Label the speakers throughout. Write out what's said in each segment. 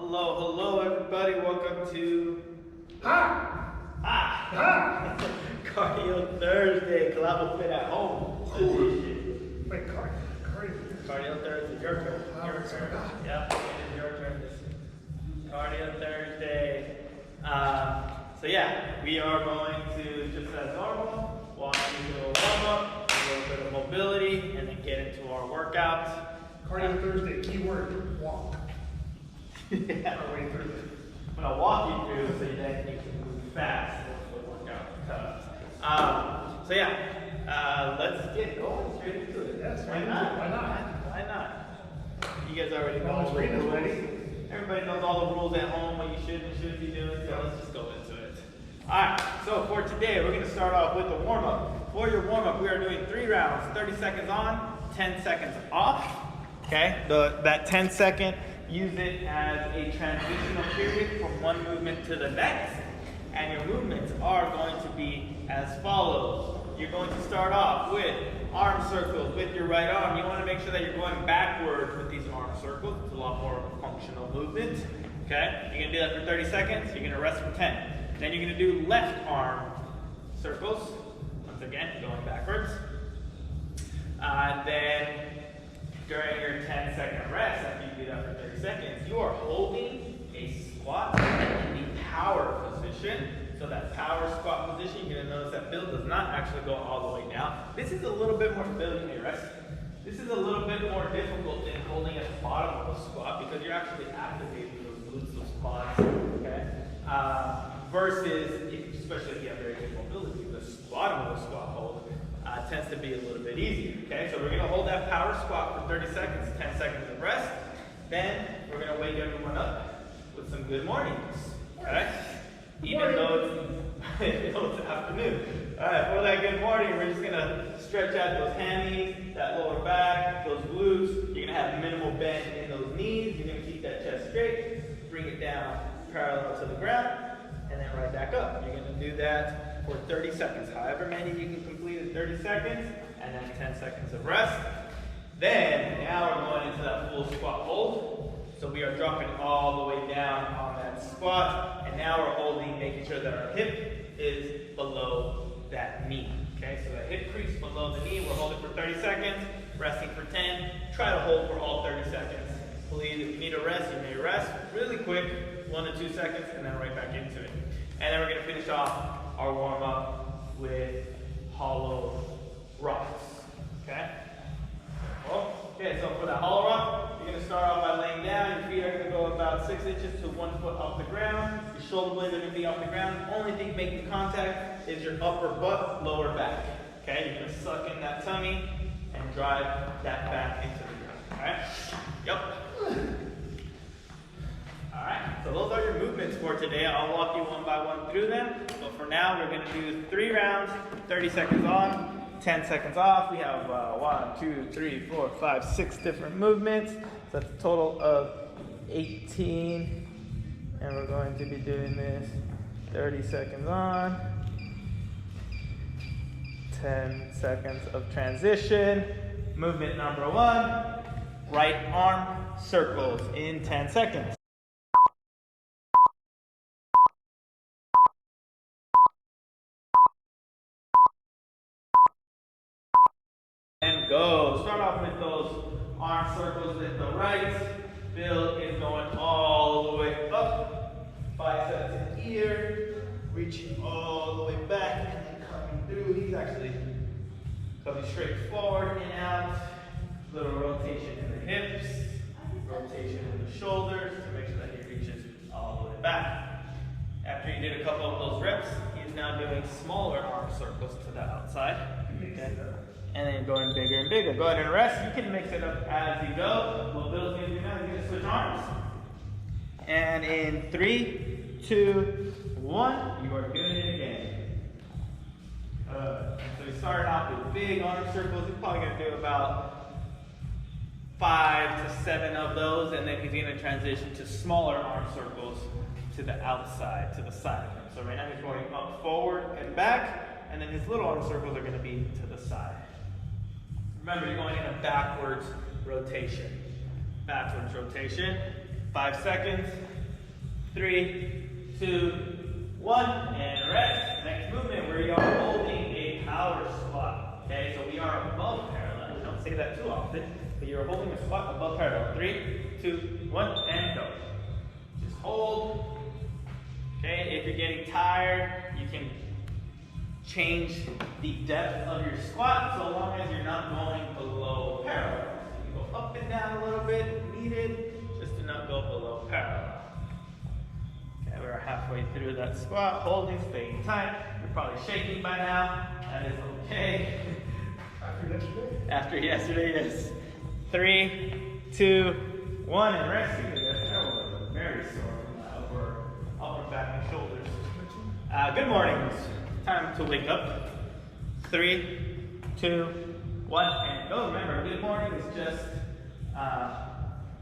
Speaker 1: Hello, hello everybody. Welcome to Cardio Thursday, CollaboFit at home edition.
Speaker 2: Wait,
Speaker 1: Cardio Thursday, your turn. Your turn. Yep, it is your turn. Cardio Thursday. So yeah, we are going to, just as normal, walk into a warm-up, a little bit of mobility, and then get into our workouts.
Speaker 2: Cardio Thursday, keyword, walk.
Speaker 1: Yeah. I'm gonna walk you through so that you can move fast once the workout comes. So yeah, let's get going straight into it.
Speaker 2: Yes,
Speaker 1: Why not?
Speaker 2: Why not?
Speaker 1: Why not? You guys already know all the
Speaker 2: Screen is
Speaker 1: rules.
Speaker 2: ready.
Speaker 1: Everybody knows all the rules at home, what you should and shouldn't be doing, so let's just go into it. Alright, so for today, we're gonna start off with the warm-up. For your warm-up, we are doing 3 rounds, 30 seconds on, 10 seconds off. Okay, that 10-second, use it as a transitional period from one movement to the next. And your movements are going to be as follows. You're going to start off with arm circles with your right arm. You want to make sure that you're going backwards with these arm circles. It's a lot more of a functional movement. Okay, you're going to do that for 30 seconds. You're going to rest for 10. Then you're going to do left arm circles. Once again, going backwards. And then during your 10-second rest, after you do that for 30 seconds, you are holding a squat in the power position. So that power squat position, you're gonna notice that Bill does not actually go all the way down. This is a little bit more, Bill, you may rest. This is a little bit more difficult than holding at the bottom of a squat because you're actually activating those glutes, those quads, okay? Versus, especially if you have very good mobility, the bottom of the squat hold tends to be a little bit easier, okay? So we're gonna hold that power squat for 30 seconds, 10 seconds of rest. Then we're gonna wake everyone up with some good mornings, okay? Even though it's afternoon. All right, for that good morning, we're just gonna stretch out those hammies, that lower back, those glutes. You're gonna have minimal bend in those knees. You're gonna keep that chest straight, bring it down parallel to the ground, and then right back up. You're gonna do that for 30 seconds. However many you can complete in 30 seconds, and then 10 seconds of rest. Then, now we're going into that full squat hold. So we are dropping all the way down on that squat, and now we're holding, making sure that our hip is below that knee. Okay, so the hip crease below the knee, we're holding for 30 seconds, resting for 10. Try to hold for all 30 seconds. Please, if you need a rest, you may rest really quick, 1 to 2 seconds, and then right back into it. And then we're gonna finish off our warm up with hollow rocks. Okay? Okay, so for that hollow rock, you're going to start off by laying down. Your feet are going to go about 6 inches to 1 foot off the ground. Your shoulder blades are going to be off the ground. The only thing making contact is your upper butt, lower back. Okay, you're going to suck in that tummy and drive that back into the ground. Alright? Yep. Alright, so those are your movements for today. I'll walk you one by one through them. But for now, we're going to do 3 rounds, 30 seconds on, 10 seconds off. We have 1, 2, 3, 4, 5, 6 different movements. So that's a total of 18. And we're going to be doing this 30 seconds on, 10 seconds of transition. Movement number 1, right arm circles in 10 seconds. And go. Start off with those arm circles with the right. Bill is going all the way up. Biceps in ear. Reaching all the way back and then coming through. He's actually coming straight forward and out. Little rotation in the hips. Rotation in the shoulders to make sure that he reaches all the way back. After you did a couple of those reps, he's now doing smaller arm circles to the outside. Okay. And then going bigger and bigger. Go ahead and rest. You can mix it up as you go. What Bill's going to do now is he's going to switch arms. And in 3, 2, 1, you are doing it again. So we started off with big arm circles. He's probably going to do about 5 to 7 of those. And then he's going to transition to smaller arm circles to the outside, to the side. So right now he's going up, forward, and back. And then his little arm circles are going to be to the side. Remember, you're going in a backwards rotation. Backwards rotation. 5 seconds. 3, 2, 1, and rest. Next movement, we are holding a power squat. Okay, so we are above parallel. We don't say that too often, but you're holding a squat above parallel. 3, 2, 1, and go. Just hold. Okay, if you're getting tired, you can change the depth of your squat so long as you're not going below parallel. So you can go up and down a little bit if needed, just to not go below parallel. Okay, we're halfway through that squat, holding, staying tight. You're probably shaking by now. That is okay. After yesterday, yes. 3, 2, 1, and rest. Yesterday was very sore from upper back and shoulders. Good morning. Time to wake up. 3, 2, 1, and go. Remember, good morning is just a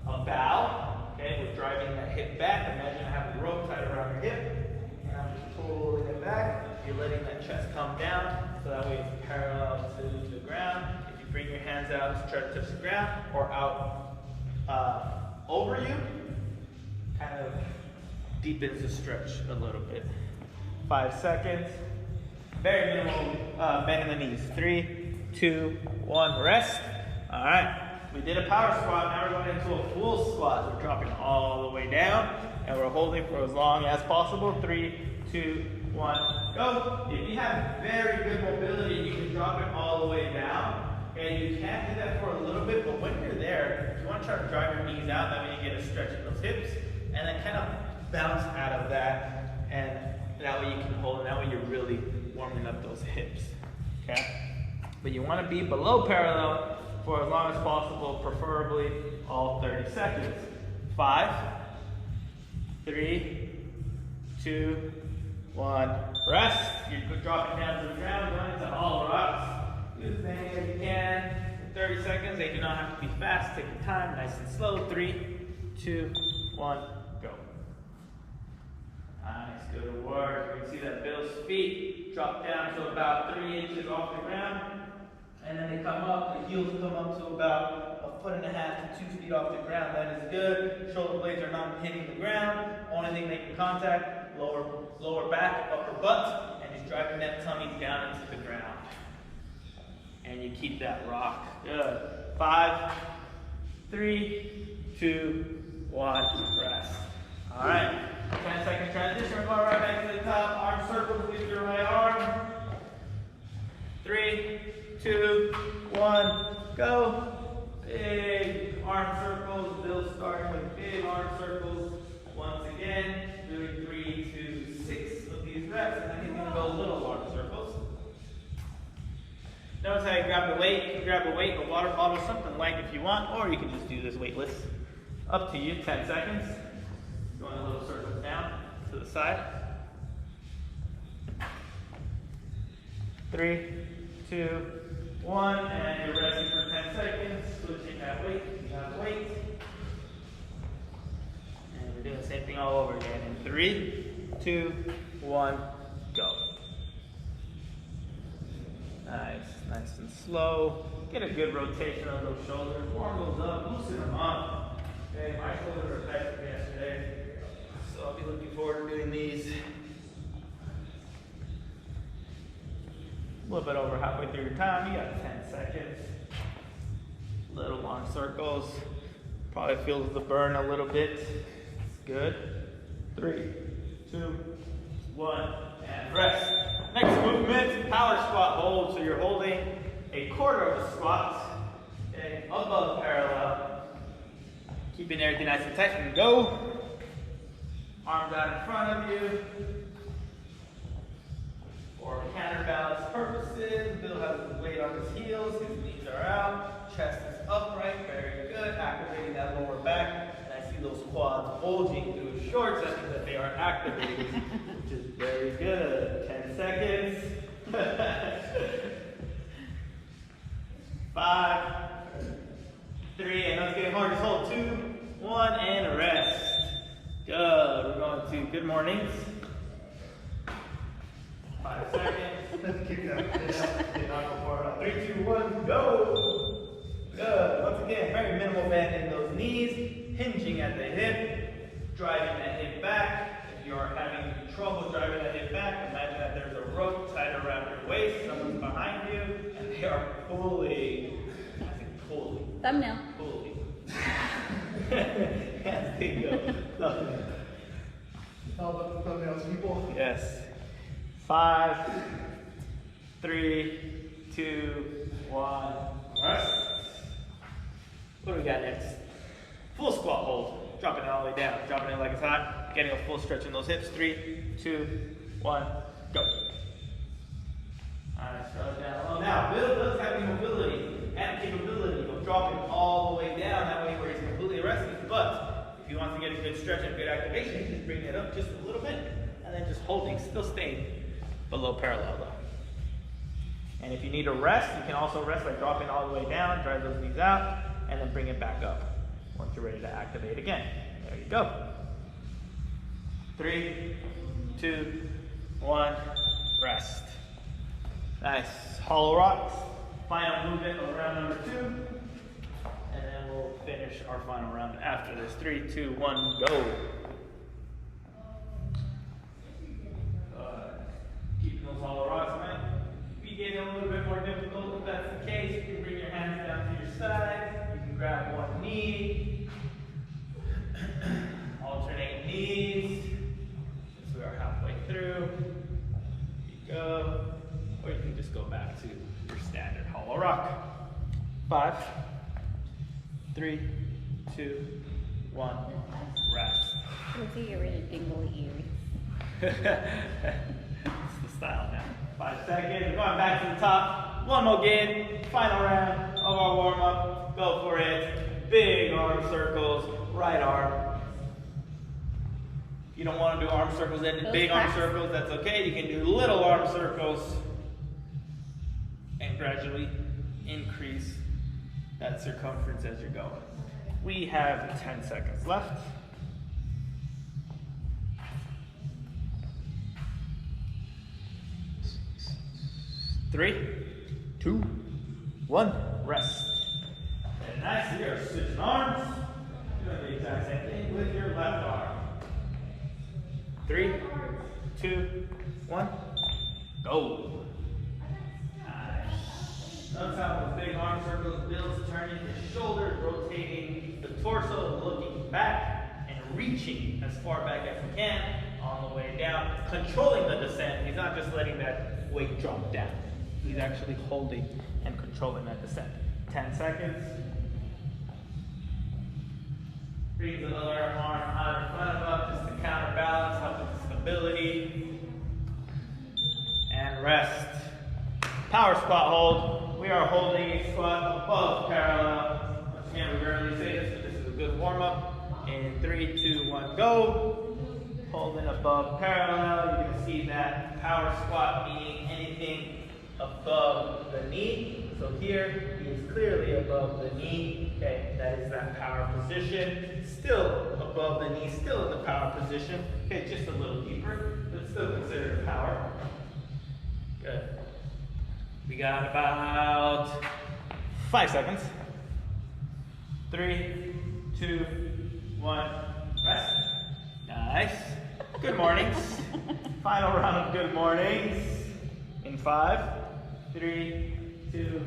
Speaker 1: bow. Okay, we're driving that hip back. Imagine I have a rope tied around your hip, and I'm just pulling it back. You're letting that chest come down, so that way it's parallel to the ground. If you bring your hands out to try to touch the ground, or out over you, kind of deepens the stretch a little bit. 5 seconds. Very minimal bend in the knees. 3, 2, 1, rest. All right. We did a power squat, now we're going into a full squat. We're dropping all the way down, and we're holding for as long as possible. 3, 2, 1, go. If you have very good mobility, you can drop it all the way down. Okay, you can do that for a little bit, but when you're there, if you want to try to drive your knees out, that way you get a stretch in those hips, and then kind of bounce out of that, and that way you can hold, and that way you're really warming up those hips. Okay? But you want to be below parallel for as long as possible, preferably all 30 seconds. 5, 3, 2, 1, rest. You're dropping down to the ground, going into all rocks. Do as many as you can. 30 seconds, they do not have to be fast. Take your time, nice and slow. 3, 2, 1, go. Nice, good work. You can see that Bill's feet drop down to about 3 inches off the ground. And then they come up, the heels come up to about 1.5 to 2 feet off the ground. That is good. Shoulder blades are not hitting the ground. Only thing making contact, lower back, upper butt, and just driving that tummy down into the ground. And you keep that rock. Good. 5, 3, 2, 1, rest. All right. 10-second transition. We're going right back to the top. Arm circles with your right arm. 3, 2, 1, go. Big arm circles. Bill starting with big arm circles. Once again, doing 3 to 6 of these reps, and then he's going to go little arm circles. Notice how you grab the weight. You can grab a weight, a water bottle, something light if you want, or you can just do this weightless. Up to you. 10 seconds. Going a little circle down to the side. 3, 2, 1, and you're resting for 10 seconds. Switching that weight. You have weight. And we're doing the same thing all over again. In 3, 2, 1, go. Nice, nice and slow. Get a good rotation on those shoulders. Warm those up, loosen them up. Okay, my shoulders were tight from yesterday, so I'll be looking forward to doing these. A little bit over halfway through your time. You got 10 seconds. Little long circles. Probably feels the burn a little bit. It's good. 3, 2, 1, and rest. Next movement, power squat hold. So you're holding a quarter of a squat, okay, above parallel. Keeping everything nice and tight, and go. Arms out in front of you. For counterbalance purposes, Bill has his weight on his heels, his knees are out, chest is upright, very good. Activating that lower back, and I see those quads bulging through his shorts. That means that they are activated, which is very good. 10 seconds. 5, 3, and let's get hard. Just hold 2, 1, and rest. Good. We're going to good mornings. 5 seconds.
Speaker 2: Let's kick that.
Speaker 1: 3, 2, 1, go. Good. Once again, very minimal bend in those knees. hinging at the hip, driving that hip back. If you are having trouble driving that hip back, imagine that there's a rope tied around your waist, someone's behind you, and they are pulling. I think pulling.
Speaker 3: Thumbnail.
Speaker 1: Pulling. As they go. Thumbnail.
Speaker 2: How about the thumbnails, people?
Speaker 1: Yes. 5, 3, 2, 1. Rest. What do we got next? Full squat hold. Dropping it all the way down. Dropping it like it's hot. Getting a full stretch in those hips. 3, 2, 1. Go. Alright, throw it down low. Now, Bill does have the mobility and capability of dropping all the way down. That way where he's completely resting. But if he wants to get a good stretch and good activation, he just bring it up just a little bit. And then just holding, still staying below parallel though. And if you need to rest, you can also rest by dropping all the way down, drive those knees out, and then bring it back up once you're ready to activate again. There you go. 3, 2, 1, rest. Nice. Hollow rocks. Final movement of round number 2. And then we'll finish our final round after this. 3, 2, 1, go. Keeping those hollow rocks, right? If you get it a little bit more difficult, if that's the case, you can bring your hands down to your side. You can grab one knee. Alternate knees. Since we are halfway through. Here you go. Or you can just go back to your standard hollow rock. 5, 3, 2, 1, rest.
Speaker 3: Let's see, get rid of dingle ears.
Speaker 1: It's the style now. 5 seconds. We're going back to the top. One more game. Final round of our warm up. Go for it. Big arm circles. Right arm. If you don't want to do arm circles and big arm circles, that's okay. You can do little arm circles and gradually increase that circumference as you're going. We have 10 seconds left. 3, 2, 1, rest. And nice, you're switching arms. Doing the exact same thing with your left arm. 3, 2, 1, go. Nice. Notice how those big arm circles builds, turning the shoulders, rotating the torso, looking back, and reaching as far back as you can on the way down, controlling the descent. He's not just letting that weight drop down. He's actually holding and controlling that descent. 10 seconds. Bring the other arm out in front of us just to counterbalance, help with stability. And rest. Power squat hold. We are holding a squat above parallel. Once again, we rarely say this, but this is a good warm up. In 3, 2, 1, go. Holding above parallel. You're going to see that power squat meaning anything above the knee. So here, he is clearly above the knee. Okay, that is that power position. Still above the knee, still in the power position. Okay, just a little deeper, but still considered power. Good. We got about 5 seconds. 3, 2, 1, rest. Nice. Good mornings. Final round of good mornings. In 5, 3, 2,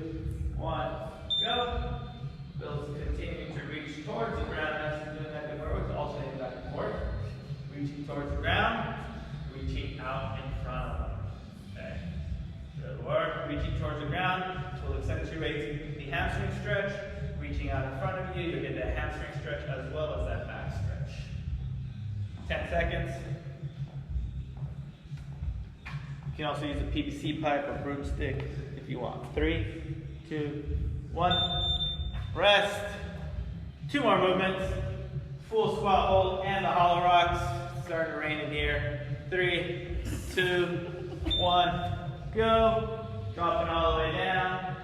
Speaker 1: 1, go. Bill's continuing to reach towards the ground as he's doing that before. It's alternating back and forth. Reaching towards the ground, reaching out in front of him. Okay. Good work. Reaching towards the ground will accentuate the hamstring stretch. Reaching out in front of you, you'll get that hamstring stretch as well as that back stretch. 10 seconds. You can also use a PVC pipe or broomstick if you want. 3, 2, 1. Rest. 2 more movements. Full squat hold and the hollow rocks. Starting to rain in here. 3, 2, 1. Go. Dropping all the way down.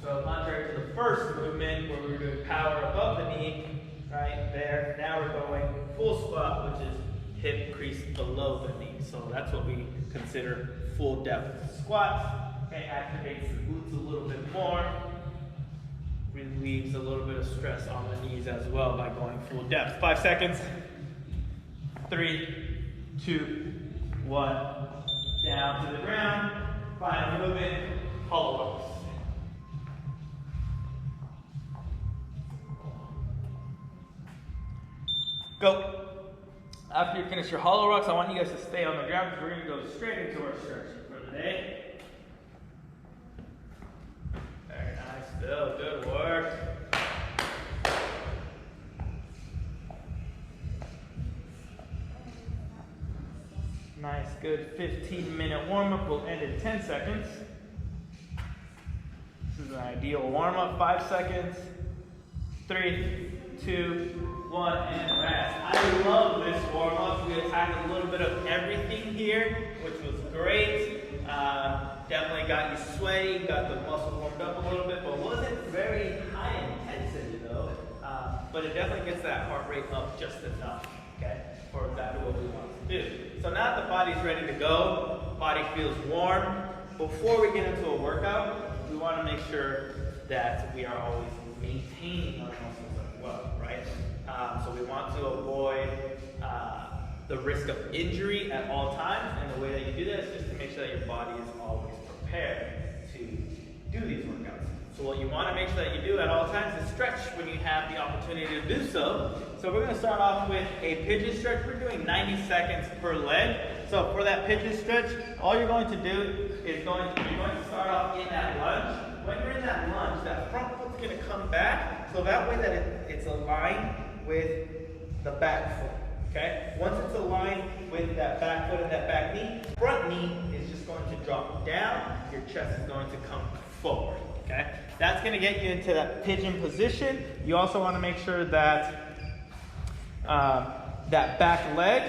Speaker 1: So contrary to the first movement where we were doing power above the knee, right there. Now we're going full squat, which is hip crease below the knee. So that's what we consider full depth squats. Okay, activates the glutes a little bit more. relieves a little bit of stress on the knees as well by going full depth. 5 seconds. 3, 2, 1. Down to the ground. Final movement. Hollow rocks. Go. After you finish your hollow rocks, I want you guys to stay on the ground because we're going to go straight into our stretching for the day. Very nice, Bill. Good work. Nice, good 15-minute warm-up. We'll end in 10 seconds. This is an ideal warm-up. 5 seconds. 3, 2, 1, and rest. I love this warm-up. We attacked a little bit of everything here, which was great. Definitely got you sweaty, got the muscle warmed up a little bit, but wasn't very high intensity though. But it definitely gets that heart rate up just enough, okay, for exactly what we want to do. So now that the body's ready to go, body feels warm. Before we get into a workout, we want to make sure that we are always maintaining our muscles as well, right? So we want to avoid the risk of injury at all times, and the way that you do that is just to make sure that your body is always prepared to do these workouts. So what you want to make sure that you do at all times is stretch when you have the opportunity to do so. So we're going to start off with a pigeon stretch. We're doing 90 seconds per leg. So for that pigeon stretch, all you're going to do is you're going to start off in that lunge. When you're in that lunge, that front foot's going to come back, so that way that it's aligned with the back foot. Okay? Once it's aligned with that back foot and that back knee, front knee is just going to drop down, your chest is going to come forward. Okay? That's going to get you into that pigeon position. You also want to make sure that that back leg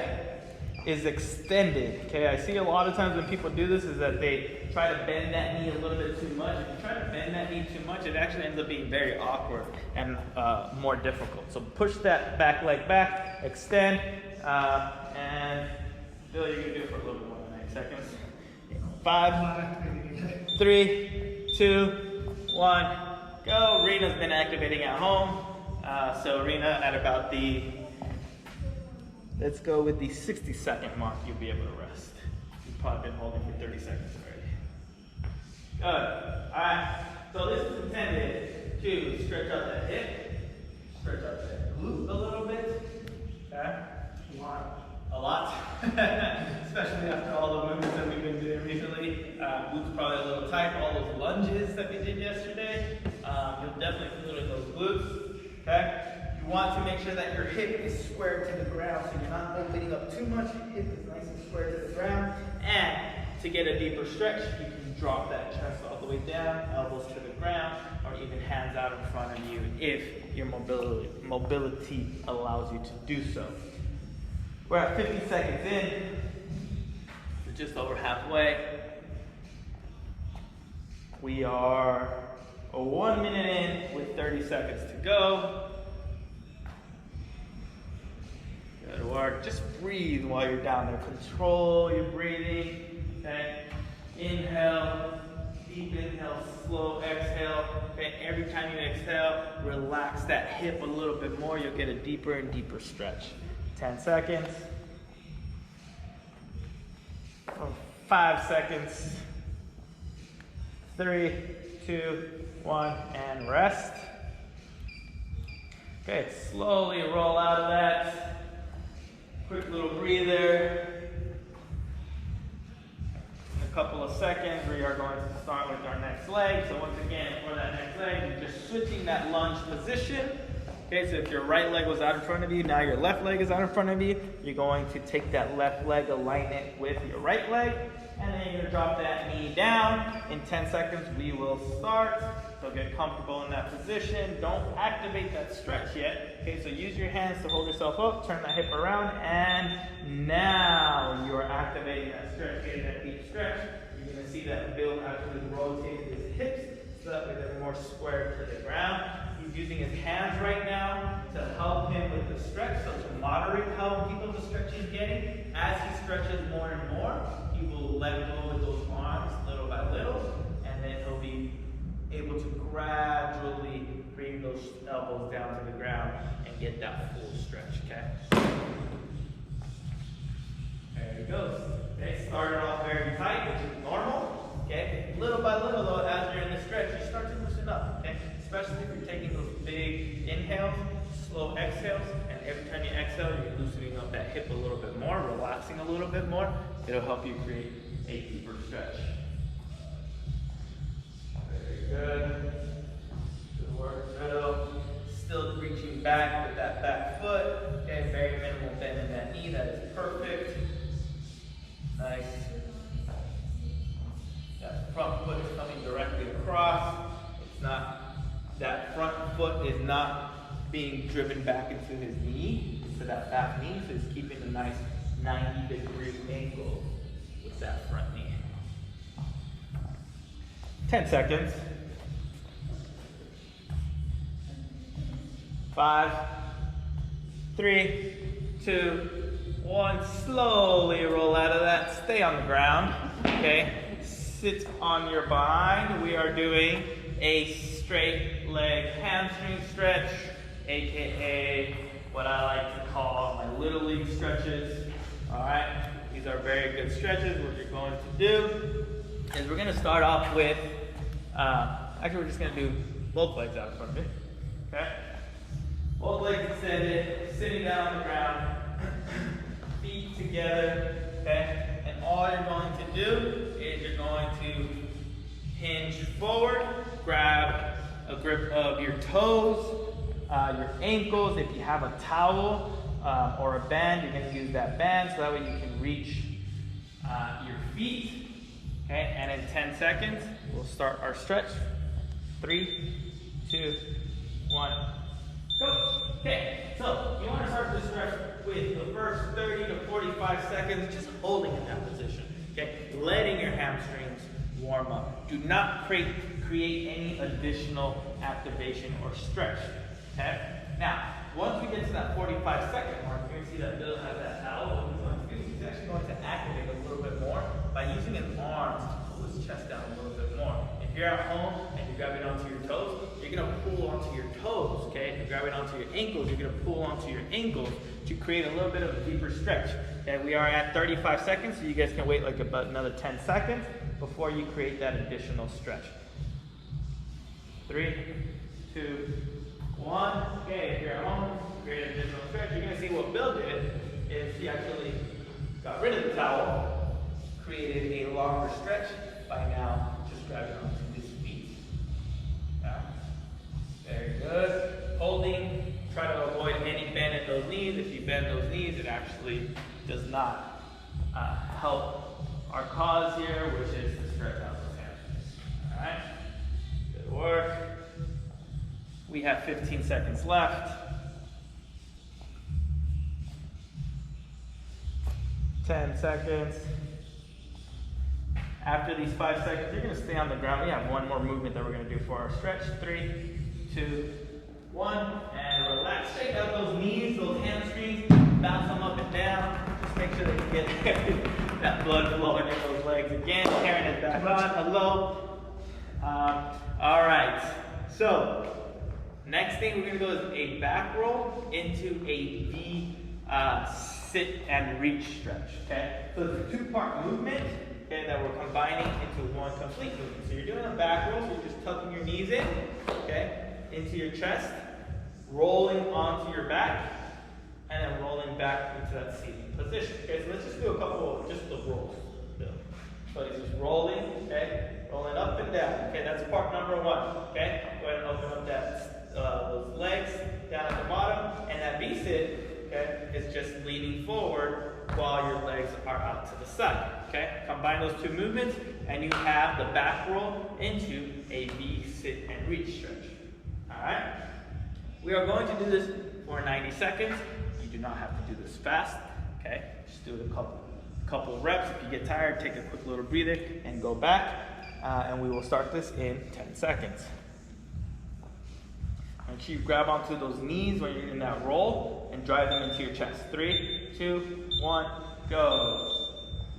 Speaker 1: is extended. Okay? I see a lot of times when people do this is that they try to bend that knee a little bit too much. If you try to bend that knee too much, it actually ends up being very awkward and more difficult. So push that back leg back, extend, and Bill, you're going to do it for a little bit more than 9 seconds. 5, 3, 2, 1, go. Rena's been activating at home. So Rena, at about the, let's go with the 60-second mark, you'll be able to rest. You've probably been holding for 30 seconds already. Good. Alright, so this is intended to stretch out that hip, stretch out that glute a little bit. Okay? A lot. Especially after all the movements that we've been doing recently. Glutes probably a little tight. All those lunges that we did yesterday. You'll definitely feel it in those glutes. Okay? You want to make sure that your hip is square to the ground, so you're not opening up too much. Your hip is nice and square to the ground. And to get a deeper stretch, you can drop that chest all the way down, elbows to the ground, or even hands out in front of you if your mobility allows you to do so. We're at 50 seconds in. We're just over halfway. We are 1 minute in with 30 seconds to go. Good work. Just breathe while you're down there. Control your breathing. Okay. Inhale, deep inhale, slow exhale. Okay. Every time you exhale, relax that hip a little bit more. You'll get a deeper and deeper stretch. 10 seconds. 5 seconds. 3, 2, 1, and rest. Okay, slowly roll out of that. Quick little breather. In a couple of seconds, we are going to start with our next leg. So once again, for that next leg, you're just switching that lunge position. Okay, so if your right leg was out in front of you, now your left leg is out in front of you. You're going to take that left leg, align it with your right leg, and then you're going to drop that knee down. In 10 seconds, we will start. So get comfortable in that position. Don't activate that stretch yet. Okay, so use your hands to hold yourself up, turn that hip around, and now you are activating that stretch, getting that deep stretch. You're going to see that Bill actually rotate his hips so that way they're more square to the ground. He's using his hands right now to help him with the stretch, so to moderate how deep of a stretch he's getting. As he stretches more and more, he will let go with those arms little by little, and then he'll be able to gradually create push elbows down to the ground and get that full stretch, okay? There he goes. Okay, started off very tight, which is normal. Okay, little by little though, as you're in the stretch, you start to loosen up. Okay, especially if you're taking those big inhales, slow exhales, and every time you exhale, you're loosening up that hip a little bit more, relaxing a little bit more. It'll help you create a deeper stretch. Very good. Good work, Phil. Still reaching back with that back foot. Okay, very minimal bend in that knee. That is perfect. Nice. That front foot is coming directly across. It's not, that front foot is not being driven back into his knee, into that back knee, so he's keeping a nice 90-degree angle with that front knee. 10 seconds. 5, 3, 2, 1. Slowly roll out of that. Stay on the ground. Okay. Sit on your behind. We are doing a straight leg hamstring stretch, aka what I like to call my little league stretches. All right. These are very good stretches. What you're going to do is we're going to start off with, actually we're just going to do both legs out in front of me. Okay. Both legs extended, sitting down on the ground, feet together, okay? And all you're going to do is you're going to hinge forward, grab a grip of your toes, your ankles. If you have a towel or a band, you're going to use that band so that way you can reach your feet, okay? And in 10 seconds, we'll start our stretch. 3, 2, 1. Go. Okay, so you want to start this stretch with the first 30 to 45 seconds just holding in that position. Okay, letting your hamstrings warm up. Do not create any additional activation or stretch. Okay, now once we get to that 45-second mark, you're going to see that Bill has that towel. What he's going to do is he's actually going to activate a little bit more by using his arms to pull his chest down a little bit more. If you're at home and you're grabbing onto your toes, you're going to pull onto your toes, okay? If you're grabbing onto your ankles, you're going to pull onto your ankles to create a little bit of a deeper stretch. Okay, we are at 35 seconds, so you guys can wait like about another 10 seconds before you create that additional stretch. 3, 2, 1. Okay, if you're at home, create an additional stretch. You're going to see what Bill did is he actually got rid of the towel, created a longer stretch by now just grabbing onto his feet. Yeah. Very good. Holding. Try to avoid any bend in those knees. If you bend those knees, it actually does not help our cause here, which is to stretch out those hamstrings. All right. Good work. We have 15 seconds left. 10 seconds. After these 5 seconds, you're going to stay on the ground. We have one more movement that we're going to do for our stretch. 3, 2, 1, and relax. Shake out those knees, those hamstrings. Bounce them up and down. Just make sure that you get that blood flowing in those legs again. Karen is back on. Hello. All right. So, next thing we're going to go is a back roll into a V sit and reach stretch. Okay. So it's a 2-part movement. Okay, that we're combining into one complete movement. So you're doing a back roll, so you're just tucking your knees in, okay, into your chest, rolling onto your back, and then rolling back into that seated position. Okay, so let's just do a couple of just the rolls. So it's just rolling, okay, rolling up and down. Okay, that's part number 1. Okay, go ahead and open up that those legs down at the bottom, and that V-sit, okay, is just leaning forward while your legs are out to the side. Okay, combine those 2 movements, and you have the back roll into a V sit and reach stretch. All right, we are going to do this for 90 seconds. You do not have to do this fast. Okay, just do it a couple of reps. If you get tired, take a quick little breather and go back. And we will start this in 10 seconds. Make sure you grab onto those knees when you're in that roll and drive them into your chest. 3, 2, 1, go.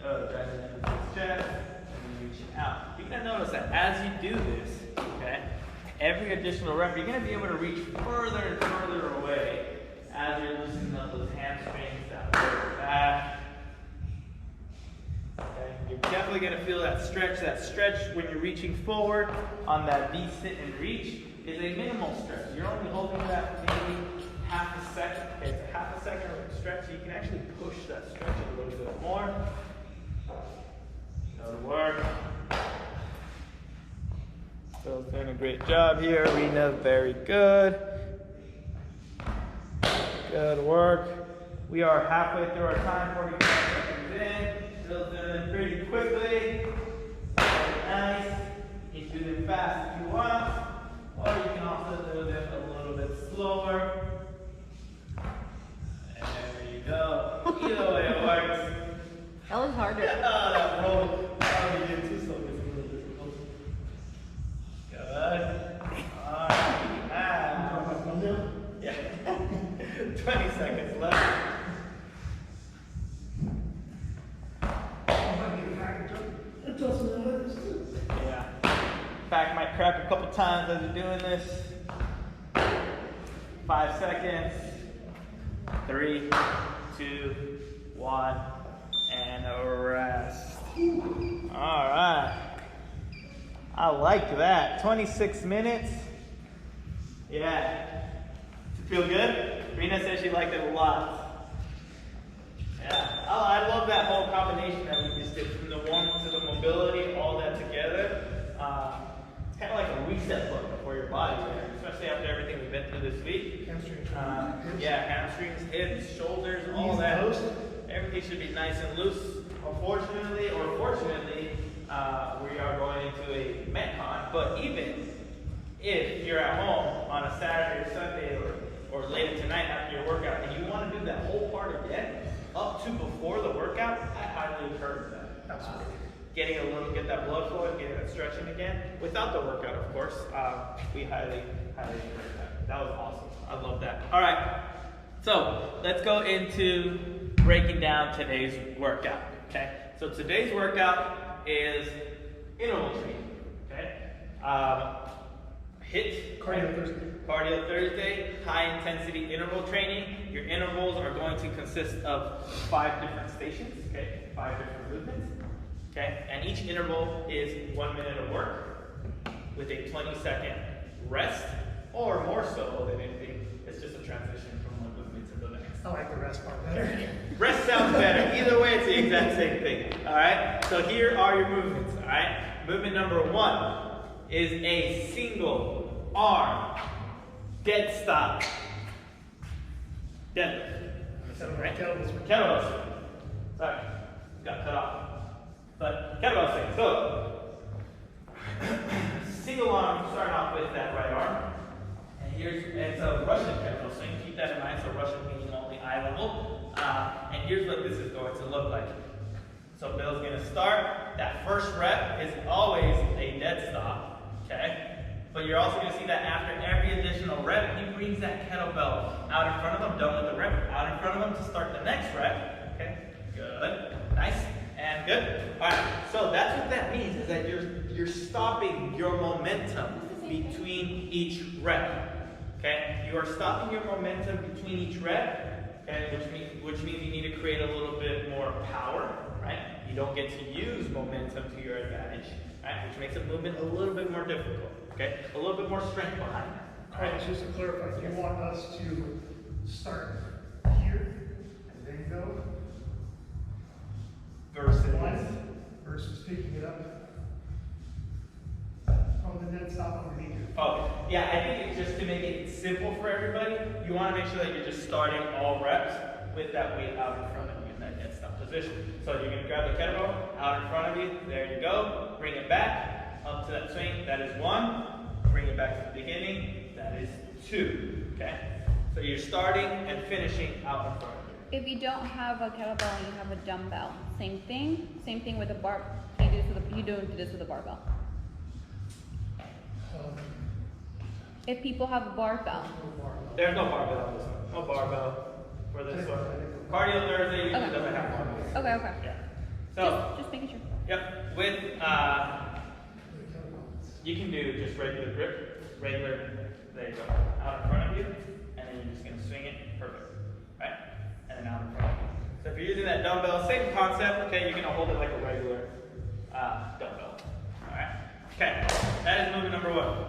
Speaker 1: Drive them into his chest and then reaching out. You're going to notice that as you do this, okay, every additional rep, you're going to be able to reach further and further away as you're loosening up those hamstrings, that lower back. Okay, you're definitely going to feel that stretch. That stretch when you're reaching forward on that V sit and reach is a minimal stretch. You're only holding that maybe half a second. Okay, it's a half a second stretch, so you can actually push that stretch a little bit more. That'll work. Phil's doing a great job here. Rena, very good. Good work. We are halfway through our time, 45 seconds in. Phil's doing it pretty quickly. Very nice. You can do them fast if you want, or you can also do them a little bit slower. There you go. Either way it works.
Speaker 3: That was harder.
Speaker 1: Oh, that roll. Oh, you did too slow. It's a little difficult. Good. All right. Yeah. 20 seconds left. Yeah. Back might crack a couple times as you're doing this. 5 seconds. 3, 2, 1, and a rest. All right. I like that. 26 minutes. Yeah. Feel good? Rena said she liked it a lot. Yeah. Oh, I love that whole combination that we just did, from the warm to the mobility, all that together. It's kind of like a reset button for your body there, especially after everything we've been through this week. Yeah, hamstrings, hips, shoulders, all that. Everything should be nice and loose. Unfortunately, or fortunately, we are going into a Metcon, but even if you're at home on a Saturday or Sunday or later tonight after your workout and you want to do that whole part again, up to before the workout, I highly encourage that. Absolutely. Get that blood flow, getting that stretching again, without the workout, of course. We highly encourage that. That was awesome. I love that. All right, so let's go into breaking down today's workout. Okay, so today's workout is interval training. Okay, Cardio Thursday, high intensity interval training. Your intervals are going to consist of 5 different stations, okay? 5 different movements, okay? And each interval is 1 minute of work with a 20-second rest, or more so than anything, it's just a transition from one movement to the next.
Speaker 2: I like the rest part better.
Speaker 1: Rest sounds better. Either way, it's the exact same thing, all right? So here are your movements, all right? Movement number 1 is a single arm Deadstop deadlift. Right? Kettlebell swing. Sorry, got cut off. But kettlebell swing. So, single arm, starting off with that right arm. And it's a Russian kettlebell swing. Keep that in mind. So Russian meaning only eye level. And here's what this is going to look like. So Bill's going to start. That first rep is always a dead stop. Okay? But you're also going to see that after every additional rep, he brings that kettlebell out in front of him, done with the rep, out in front of him to start the next rep. Okay, good, nice, and good. All right, so that's what that means, is that you're stopping your momentum between each rep. Okay, you are stopping your momentum between each rep, okay, which means you need to create a little bit more power, right? You don't get to use momentum to your advantage, right? Which makes the movement a little bit more difficult. Okay, a little bit more strength behind it.
Speaker 2: All right, just to clarify, you want us to start here and then go versus picking it up from the dead stop underneath it.
Speaker 1: Oh, yeah, I think it's just to make it simple for everybody, you want to make sure that you're just starting all reps with that weight out in front of you in that dead stop position. So you're going to grab the kettlebell out in front of you. There you go. Bring it back. Up to that swing, that is 1. Bring it back to the beginning, that is 2. Okay? So you're starting and finishing out in front of you.
Speaker 3: If you don't have a kettlebell and you have a dumbbell, same thing. Same thing with a bar. You do this with a barbell. If people have a barbell.
Speaker 1: There's no barbell on this one. No barbell for this one. Cardio Thursday usually doesn't have barbell.
Speaker 3: Okay.
Speaker 1: Yeah. So
Speaker 3: just making sure.
Speaker 1: Yep. With you can do just regular grip. regular, there you go, out in front of you, and then you're just gonna swing it, perfect, right? And then out in front of you. So if you're using that dumbbell, same concept, okay, you're gonna hold it like a regular dumbbell, all right? Okay, that is movement number 1.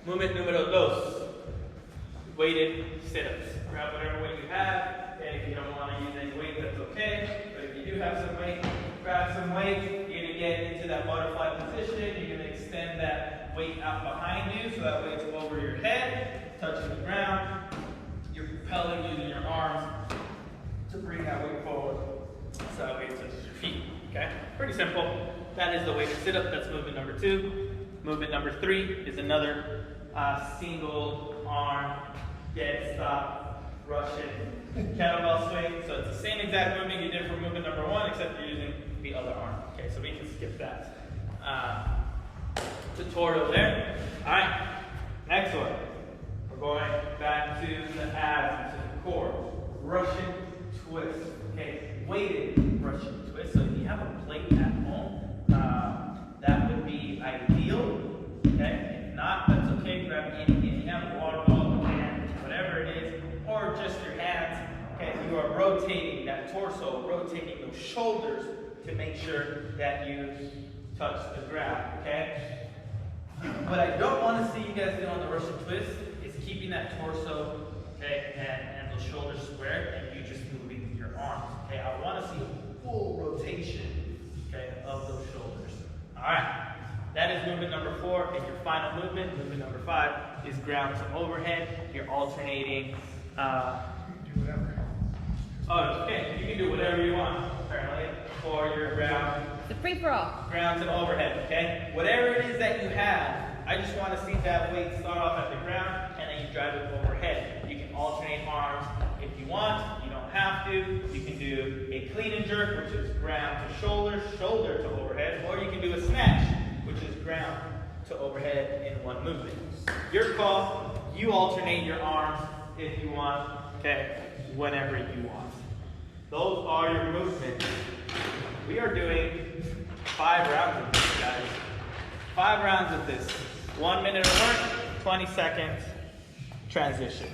Speaker 1: Movement numero 2, weighted sit-ups. Grab whatever weight you have, and if you don't want to use any weight, that's okay. But if you do have some weight, grab some weight. You're going to get into that butterfly position. You're going to extend that weight out behind you, so that way it's over your head, touching the ground. You're propelling using your arms to bring that weight forward, so that way it touches your feet. Okay? Pretty simple. That is the weighted sit-up. That's movement number 2. Movement number 3 is another single arm dead stop Russian kettlebell swing. So it's the same exact movement you did for movement number 1, except you're using the other arm. Okay, so we can skip that tutorial there. All right, next one. We're going back to the abs, to the core. Russian twist. Okay, weighted Russian twist. So if you have a plate at home, that would be ideal. Okay, if not, that's okay. Grab anything. If you have a water bottle, whatever it is, or just your hands. Okay, you are rotating that torso, rotating those shoulders to make sure that you touch the ground. Okay. What I don't want to see you guys do on the Russian twist is keeping that torso, okay, and those shoulders square, and you just moving your arms. Okay, I want to see a full rotation, okay, of those shoulders. All right. That is movement number 4, and your final movement, movement number 5, is ground to overhead. You're alternating.
Speaker 2: Do whatever.
Speaker 1: Oh, okay. You can do whatever you want, apparently, for your ground.
Speaker 3: The free for all.
Speaker 1: Ground to overhead, okay? Whatever it is that you have, I just want to see that weight start off at the ground, and then you drive it overhead. You can alternate arms if you want. You don't have to. You can do a clean and jerk, which is ground to shoulder, shoulder to overhead, or you can do a snatch, which is ground to overhead in one movement. Your call. You alternate your arms if you want, okay, whenever you want. Those are your movements. We are doing 5 rounds of this, guys. 5 rounds of this. 1 minute of work, 20 seconds transition.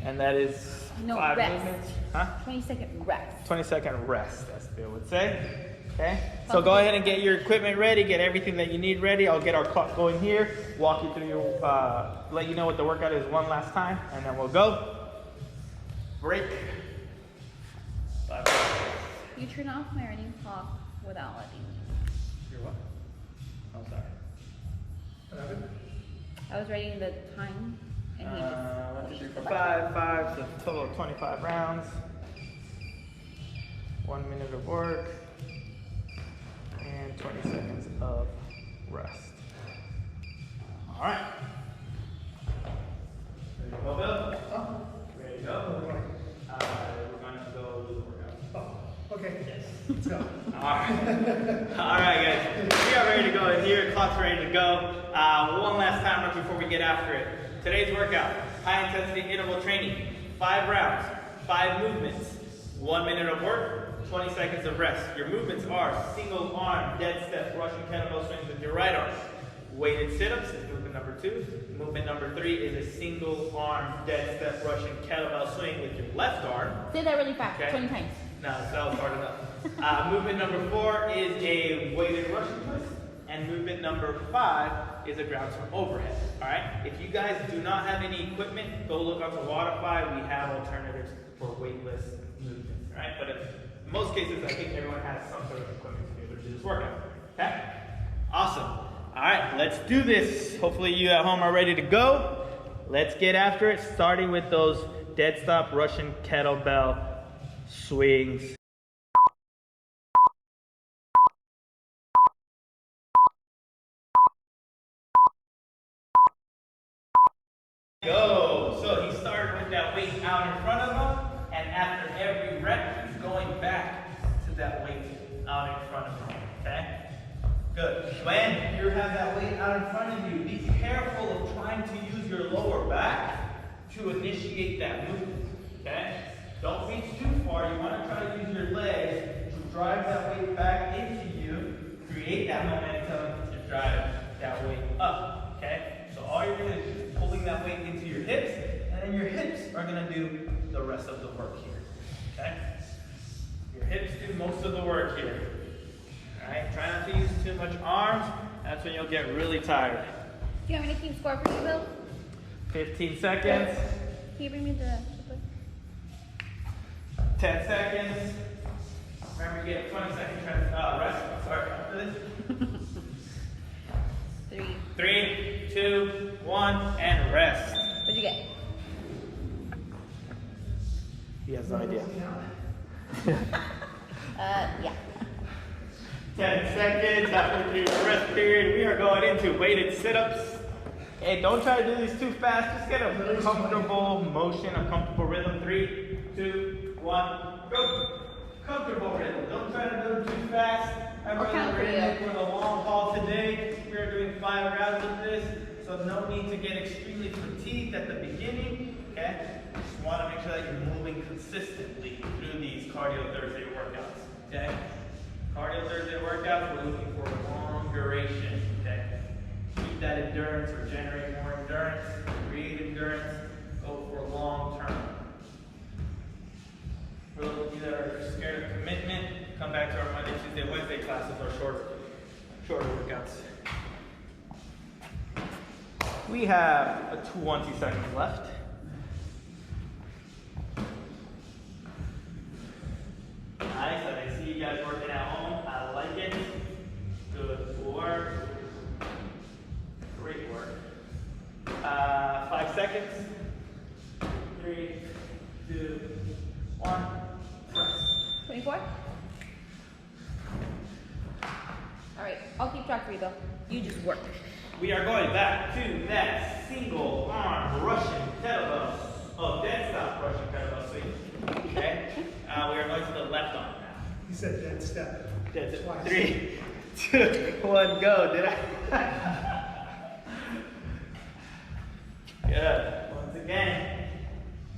Speaker 1: And that is
Speaker 3: No
Speaker 1: 5
Speaker 3: rest.
Speaker 1: movements. Huh?
Speaker 3: 20-second rest.
Speaker 1: 20-second rest, as Bill would say. Okay? So go ahead and get your equipment ready, get everything that you need ready. I'll get our clock going here, walk you through your, let you know what the workout is one last time, and then we'll go. Break. 5 minutes.
Speaker 3: You turn off my running clock without letting me.
Speaker 1: You're what? I'm sorry.
Speaker 2: What happened?
Speaker 3: I was writing the time, and he just...
Speaker 1: 1, 2, 3, 4, 5, so total of 25 rounds. 1 minute of work. And 20 seconds of rest. All right. Ready to go, Bill?
Speaker 2: Oh,
Speaker 1: Ready to go? We're going to go do the workout.
Speaker 2: oh, okay.
Speaker 1: Yes.
Speaker 2: Let's go.
Speaker 1: All right. All right, guys. We are ready to go in here. Clock's ready to go. One last time right before we get after it. Today's workout, high intensity interval training. 5 rounds, 5 movements, 1 minute of work, 20 seconds of rest. Your movements are single arm, dead step, Russian kettlebell swings with your right arm. Weighted sit-ups is movement number 2. Movement number 3 is a single arm, dead step, Russian kettlebell swing with your left arm.
Speaker 3: Say that really fast,
Speaker 1: Okay.
Speaker 3: 20 times.
Speaker 1: No, that was hard enough. Movement number 4 is a weighted Russian twist. And movement number 5 is a ground to overhead. All right? If you guys do not have any equipment, go look onto Waterfly. We have alternatives for weightless movements. All right? But in most cases, I think everyone has some sort of equipment to be able to do this workout. Okay? Awesome. All right, let's do this. Hopefully you at home are ready to go. Let's get after it, starting with those dead stop Russian kettlebell swings. Go. So he started with that weight out in front of him, and after every rep, he's going back to that weight out in front of him. Okay? Good. When you have that weight out in front of you, be careful of trying to use your lower back to initiate that movement. Okay? Don't reach too far. You want to try to use your legs to drive that weight back into you, create that momentum to drive that weight up. okay? So all you're doing is pulling that weight into your hips, and then your hips are gonna do the rest of the work here, okay? Your hips do most of the work here, all right? Try not to use too much arms. That's when you'll get really tired.
Speaker 3: Do you want me to keep score for you, Bill?
Speaker 1: 15 seconds.
Speaker 3: Can you bring me the
Speaker 1: 10 seconds. Remember, you get 20 seconds rest. Sorry, after this. 3, 2, 1, and rest.
Speaker 3: What'd you get?
Speaker 1: He has no idea.
Speaker 3: Yeah.
Speaker 1: 10 seconds after the rest period. We are going into weighted sit-ups. Hey, don't try to do these too fast. Just get a comfortable motion, a comfortable rhythm. 3, 2, 1, go. Comfortable rhythm. Don't try to do it too fast. Everyone, we're in for the long haul today. We are doing 5 rounds of this, so no need to get extremely fatigued at the beginning. Okay? Just want to make sure that you're moving consistently through these cardio Thursday workouts. Okay? Cardio Thursday workouts, we're looking for a long duration. Okay? Keep that endurance or generate more endurance, create endurance, go for long term. For those of you that are scared of commitment, come back to our Monday, Tuesday, Wednesday classes or shorter workouts. We have 20 seconds left. Nice, I see you guys working at home. I like it. Good work. Great work. 5 seconds. 3, 2, 1.
Speaker 3: 24? Alright, I'll keep track for you, Bill. You just work.
Speaker 1: We are going back to that single arm Russian kettlebell. Oh, Deadstop Russian kettlebell swing. Okay? We are going to the left arm now.
Speaker 2: He said dead step.
Speaker 1: Dead step.
Speaker 2: Twice.
Speaker 1: 3, 2, 1, go. Did I? Good. Once again,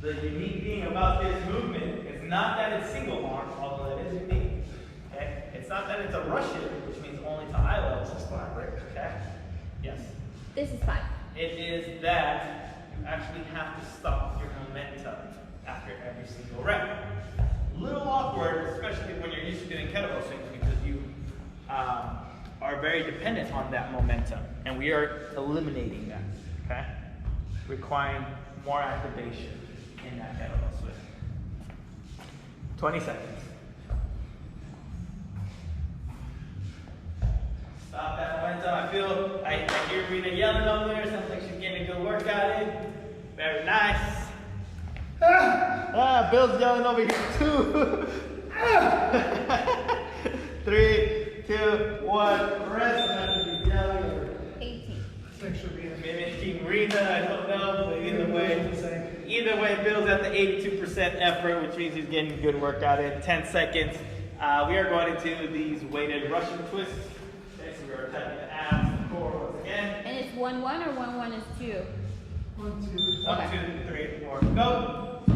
Speaker 1: the unique thing about this movement is not that it's single arm, although it is unique. Okay? It's not that it's a Russian, which means only to eye level.
Speaker 2: This is 5, right?
Speaker 1: Okay? Yes.
Speaker 3: This is 5.
Speaker 1: It is that you actually have to stop your momentum after every single rep. A little awkward, especially when you're used to doing kettlebell swings, because you are very dependent on that momentum, and we are eliminating that. Okay, requiring more activation in that kettlebell swing. 20 seconds. Stop that momentum. I hear Rita yelling over there. Sounds like she's getting a good workout in. Very nice. Bill's yelling over here too. 3, 2, 1. Rest. She's yelling over.
Speaker 3: 18.
Speaker 2: Thanks for being here.
Speaker 1: Mimicking Rita. I don't know, but either way, Bill's at the 82% effort, which means he's getting a good workout in. 10 seconds. We are going into these weighted Russian twists. Okay, so we are attacking the abs, the core once again.
Speaker 3: And it's 1-1 or 1-1 is 2?
Speaker 2: 1, 2.
Speaker 1: 1, 2, 3, 4. Go.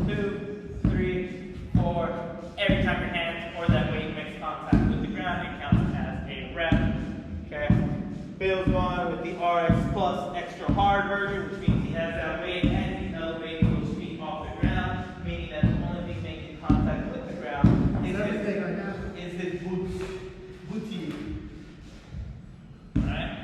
Speaker 1: 2, 3, 4. Every time your hands or that weight makes contact with the ground, it counts as a rep. Okay. Bill's going with the RX Plus extra hard version, which means he has that weight and he's elevating those feet off the ground, meaning that the only thing making contact with the ground is
Speaker 2: Everything I have.
Speaker 1: his boots. Booty. Alright?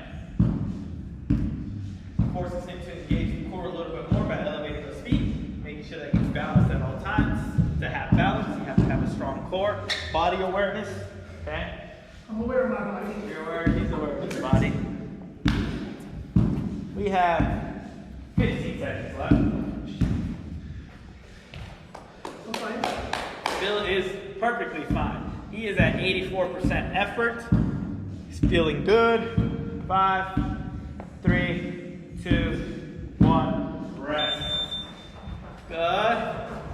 Speaker 1: Forces him to engage the core a little bit more by elevating those feet, making sure that he's balanced at all times. To have balance, you have to have a strong core, body awareness. Okay?
Speaker 2: I'm aware of my body.
Speaker 1: You're aware, he's aware of his body. We have 15 seconds left.
Speaker 2: I'm fine.
Speaker 1: Bill is perfectly fine. He is at 84% effort. He's feeling good. 5, 3, 2, 1. Rest. Good.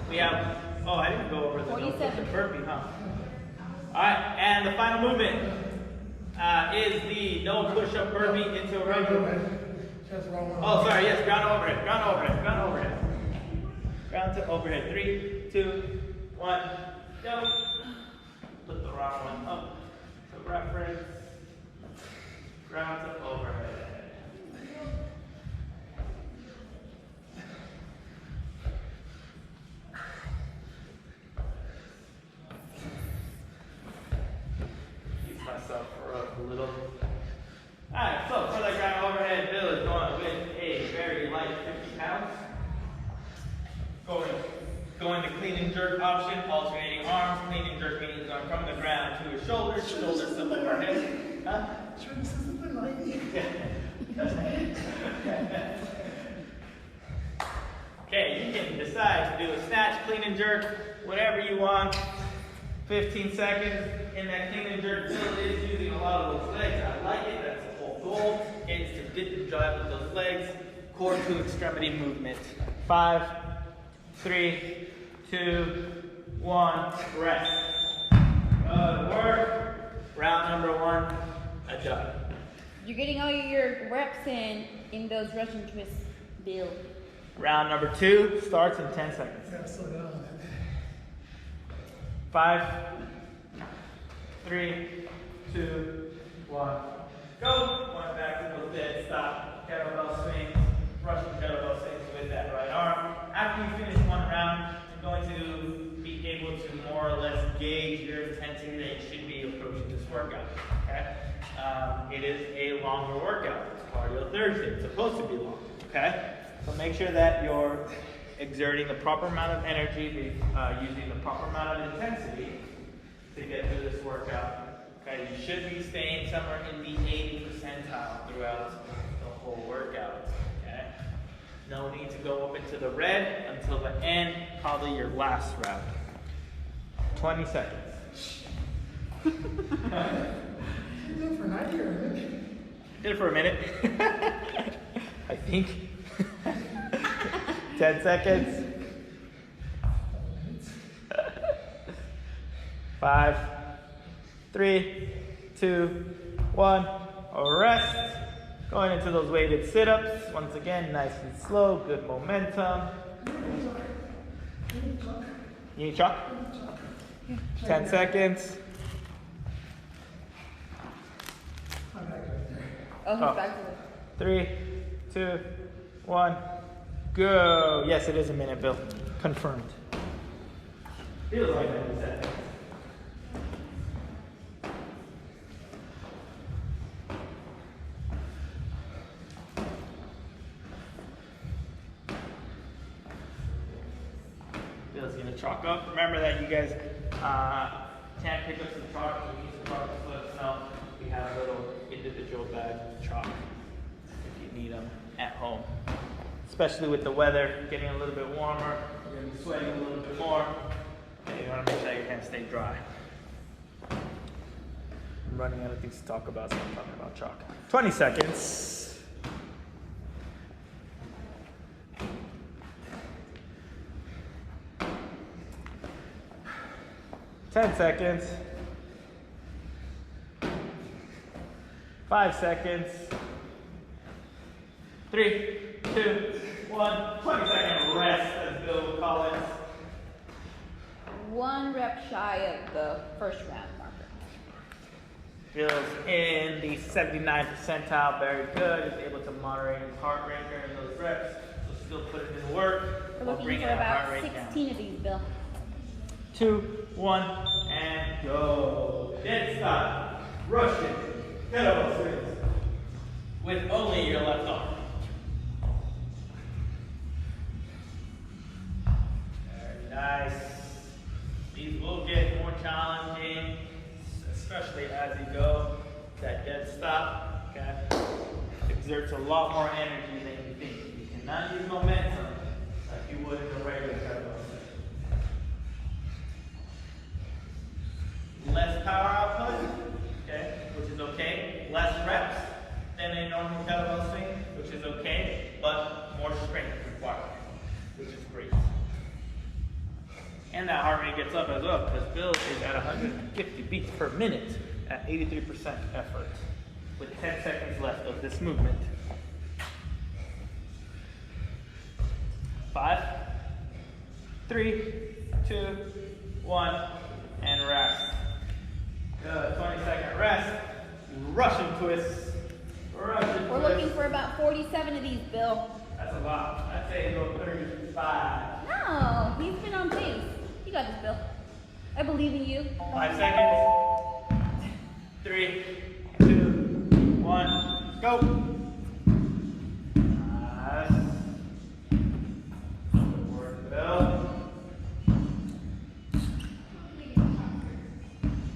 Speaker 1: We have, oh, I didn't go over the no push-up burpee, huh? Alright, and the final movement is the no push-up burpee into a regular. Oh, sorry, yes, ground overhead, ground overhead, ground overhead. Ground to overhead. 3, 2, 1, go. Put the wrong one up to reference. Ground to overhead. myself for a little. Alright, so for that ground overhead, Bill is going with a very light 50 pounds. Going to clean and jerk option, alternating arms. Clean and jerk means going from the ground to his shoulders, shoulders to overhead. Huh?
Speaker 2: Sure, this isn't the light.
Speaker 1: Okay, you can decide to do a snatch, clean and jerk, whatever you want. 15 seconds. In that clean and jerk, Bill is using a lot of those legs. I like it. That's the whole goal. Is to dip and drive with those legs. Core to extremity movement. 5, 3, 2, 1. Rest. Good work. Round number 1. Adjust.
Speaker 3: You're getting all your reps in those Russian twists, Bill.
Speaker 1: Round number 2 starts in 10 seconds.
Speaker 2: Yeah, slow down on that.
Speaker 1: 5, 3, 2, 1. Go. One back to those dead stop. Kettlebell swings. Russian kettlebell swings with that right arm. After you finish one round, you're going to be able to more or less gauge your intensity that you should be approaching this workout. Okay? It is a longer workout. It's Cardio Thursday. It's supposed to be long. Okay? So make sure that you're exerting the proper amount of energy, using the proper amount of intensity to get through this workout. Okay, you should be staying somewhere in the 80th percentile throughout the whole workout. Okay, no need to go up into the red until the end, probably your last round. 20 seconds.
Speaker 2: You did it for 90 or a minute?
Speaker 1: Did it for a minute. I think. 10 seconds. 5, 3, 2, 1. Rest. Going into those weighted sit-ups. Once again, nice and slow. Good momentum. You need chalk? 10 seconds.
Speaker 2: I'm back right there.
Speaker 3: Oh, he's
Speaker 1: Oh.
Speaker 3: back to it.
Speaker 1: 3, 2, 1. Go. Yes, it is a minute, Bill. Confirmed. Feels like that in seconds. Bill's gonna chalk up. Remember that you guys can't pick up some chalk. We need some chalk to let us know. We have a little individual bag of chalk if you need them at home. Especially with the weather getting a little bit warmer, you're gonna be sweating a little bit more, and you wanna make sure your hands stay dry. I'm running out of things to talk about, so I'm talking about chalk. 20 seconds. Ten seconds. 5 seconds. 3, 2, 1. 20-second rest, as Bill will call it.
Speaker 3: 1 rep shy of the first round marker.
Speaker 1: Bill's in the 79th percentile, very good. He's able to moderate his heart rate during those reps, so still put it in work.
Speaker 3: We're
Speaker 1: while
Speaker 3: looking
Speaker 1: bringing
Speaker 3: for
Speaker 1: that heart
Speaker 3: about
Speaker 1: rate
Speaker 3: 16
Speaker 1: down.
Speaker 3: of these, Bill.
Speaker 1: 2, 1, and go. Deadstop. Russian kettlebell swings with only your left arm. Very nice. These will get more challenging, especially as you go. That dead stop, okay, exerts a lot more energy than you think. You cannot use momentum like you would in a regular kettlebell swing. Less power output, okay, which is okay. Less reps than a normal kettlebell swing, which is okay, but more strength required, which is great. And that heart rate gets up as well, because Bill is at 150 beats per minute at 83% effort, with 10 seconds left of this movement. 5, 3, 2, 1, and rest. Good, 20-second rest. Russian twists. Russian
Speaker 3: We're
Speaker 1: twists.
Speaker 3: looking for about 47 of these, Bill.
Speaker 1: That's a lot. I'd say go 35.
Speaker 3: No, he's been on pace. You got this, Bill. I believe in you.
Speaker 1: 5 seconds. 3, 2, 1, go. Nice. Good work, Bill.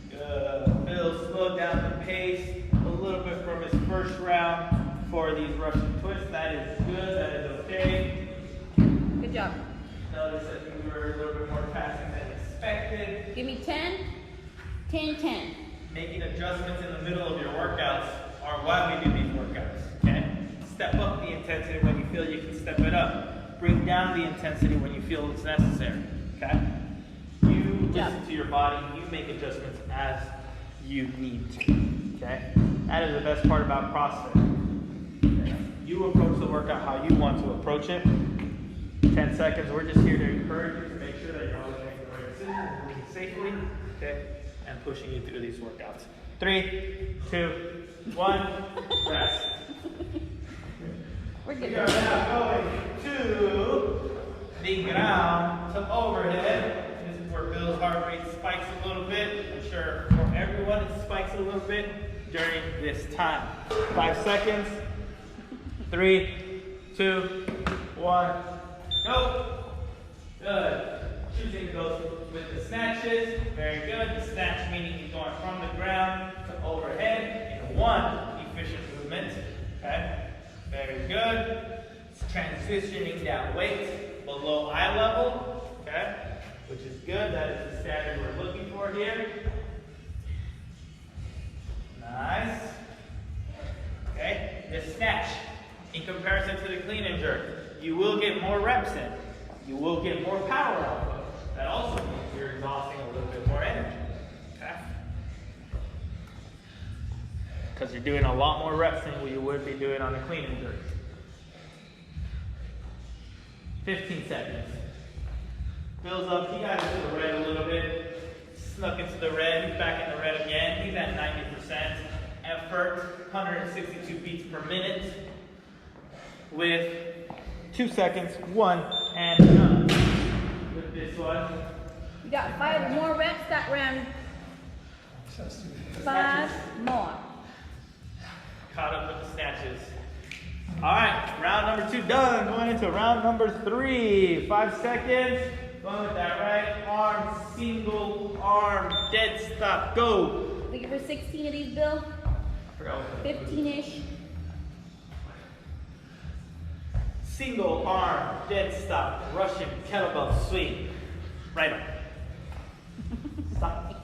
Speaker 1: Good. Bill slowed down the pace a little bit from his first round for these Russian twists. That is good. That is okay.
Speaker 3: Good job.
Speaker 1: Notice that we were a little bit more passing than expected.
Speaker 3: Give me 10, 10, 10.
Speaker 1: Making adjustments in the middle of your workouts are why we do these workouts, okay? Step up the intensity when you feel you can step it up. Bring down the intensity when you feel it's necessary, okay? You listen to your body, you make adjustments as you need to, okay? That is the best part about CrossFit. Okay? You approach the workout how you want to approach it. 10 seconds, we're just here to encourage you to make sure that you're always making the right decisions, moving safely, okay? And pushing you through these workouts. 3, 2, 1, rest.
Speaker 3: We're
Speaker 1: We
Speaker 3: good.
Speaker 1: are now going to the ground to overhead. This is where Bill's heart rate spikes a little bit. I'm sure for everyone it spikes a little bit during this time. 5 seconds. 3, 2, 1, go. Good. Choosing to go with the snatches. Very good. The snatch meaning you're going from the ground to overhead in one efficient movement. Okay? Very good. It's transitioning that weight below eye level. Okay? Which is good. That is the standard we're looking for here. Nice. Okay? The snatch, in comparison to the clean and jerk, you will get more reps in. You will get more power output. That also means you're exhausting a little bit more energy. Okay? Because you're doing a lot more reps than you would be doing on a clean and jerk. 15 seconds. Bill's up. He got into the red a little bit. Snuck into the red. He's back in the red again. He's at 90% effort. 162 beats per minute. With 2 seconds, 1, and done. With this one.
Speaker 3: You got 5 more reps that round. 5 more.
Speaker 1: Caught up with the snatches. All right, round number 2 done. Going into round number 3. 5 seconds. Going with that right arm, single arm, dead stop. Go.
Speaker 3: Looking for 16 of these, Bill?
Speaker 1: I forgot what that was.
Speaker 3: 15-ish.
Speaker 1: Single arm, dead stop, Russian kettlebell swing. Right arm. Stop.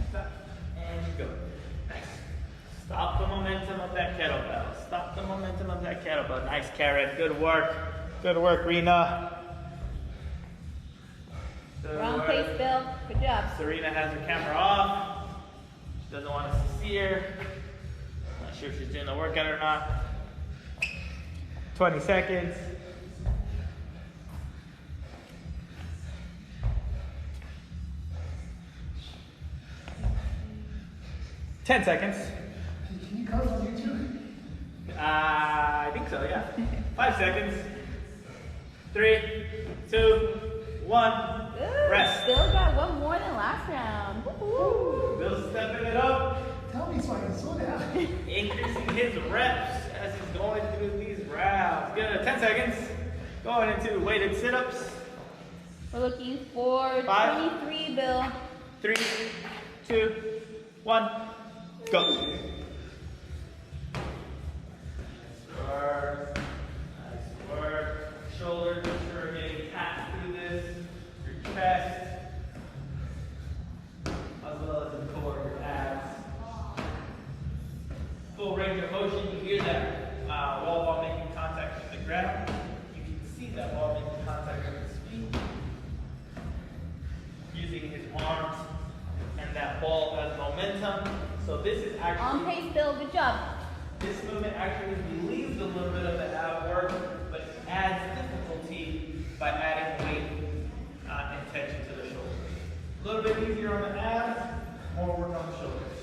Speaker 1: Stop. And go. Nice. Stop the momentum of that kettlebell. Stop the momentum of that kettlebell. Nice, Karen. Good work. Good work, Rena. Good
Speaker 3: Wrong
Speaker 1: work.
Speaker 3: pace, Bill. Good job.
Speaker 1: Serena has her camera off. She doesn't want us to see her. Not sure if she's doing the workout or not. 20 seconds. Ten seconds.
Speaker 2: Can you cover on YouTube?
Speaker 1: I think so, yeah. 5 seconds. 3, 2, 1.
Speaker 3: Good.
Speaker 1: Rest.
Speaker 3: Bill got 1 more than last round. Woo-hoo.
Speaker 1: Bill's stepping it up.
Speaker 2: Tell me so I can slow down.
Speaker 1: Increasing his reps as he's going through these rounds. Good. 10 seconds. Going into weighted sit-ups.
Speaker 3: We're looking for
Speaker 1: 5,
Speaker 3: 23, Bill.
Speaker 1: 3, 2, 1. Go. Nice work. Nice work. Shoulders, make sure you're getting tapped through this. Your chest. As well as the core of your abs. Full range of motion. You hear that wall ball making contact with the ground. You can see that ball making contact with his feet. Using his arms and that ball as momentum. So this is actually
Speaker 3: On pace, Bill. Good job.
Speaker 1: this movement actually relieves a little bit of the ab work, but adds difficulty by adding weight and tension to the shoulders. A little bit easier on the abs, more work on the shoulders.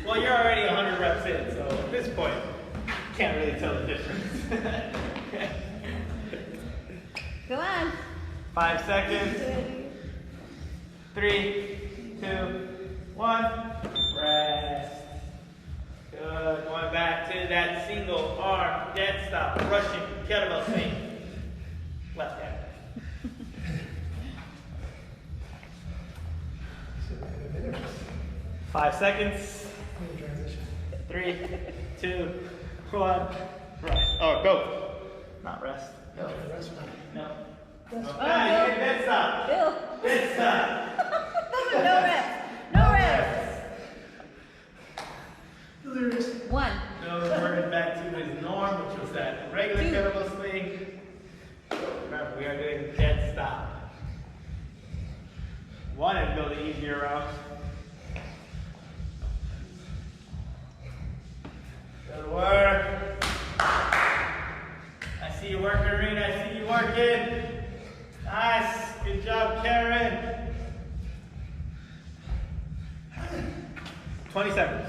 Speaker 1: Well, you're already 100 reps in, so at this point, you can't really tell the difference.
Speaker 3: Go on.
Speaker 1: 5 seconds. 3, 2, 1. Rest. Good. Going back to that single arm dead stop, rushing kettlebell swing. Left hand. 5 seconds. 3, 2, 1. Rest. Oh, go. Not rest.
Speaker 2: No, rest.
Speaker 1: No.
Speaker 3: Oh,
Speaker 1: You get dead stop.
Speaker 3: Bill.
Speaker 1: Dead stop.
Speaker 3: No rest. No rest.
Speaker 2: Delirious.
Speaker 3: 1.
Speaker 1: So reverting back to his norm, which was that regular
Speaker 3: 2.
Speaker 1: kettlebell swing. Remember, we are doing dead stop. 1 and go the easier route. Good work. I see you working, Rena. I see you working. Nice. Good job, Karen. 20 seconds.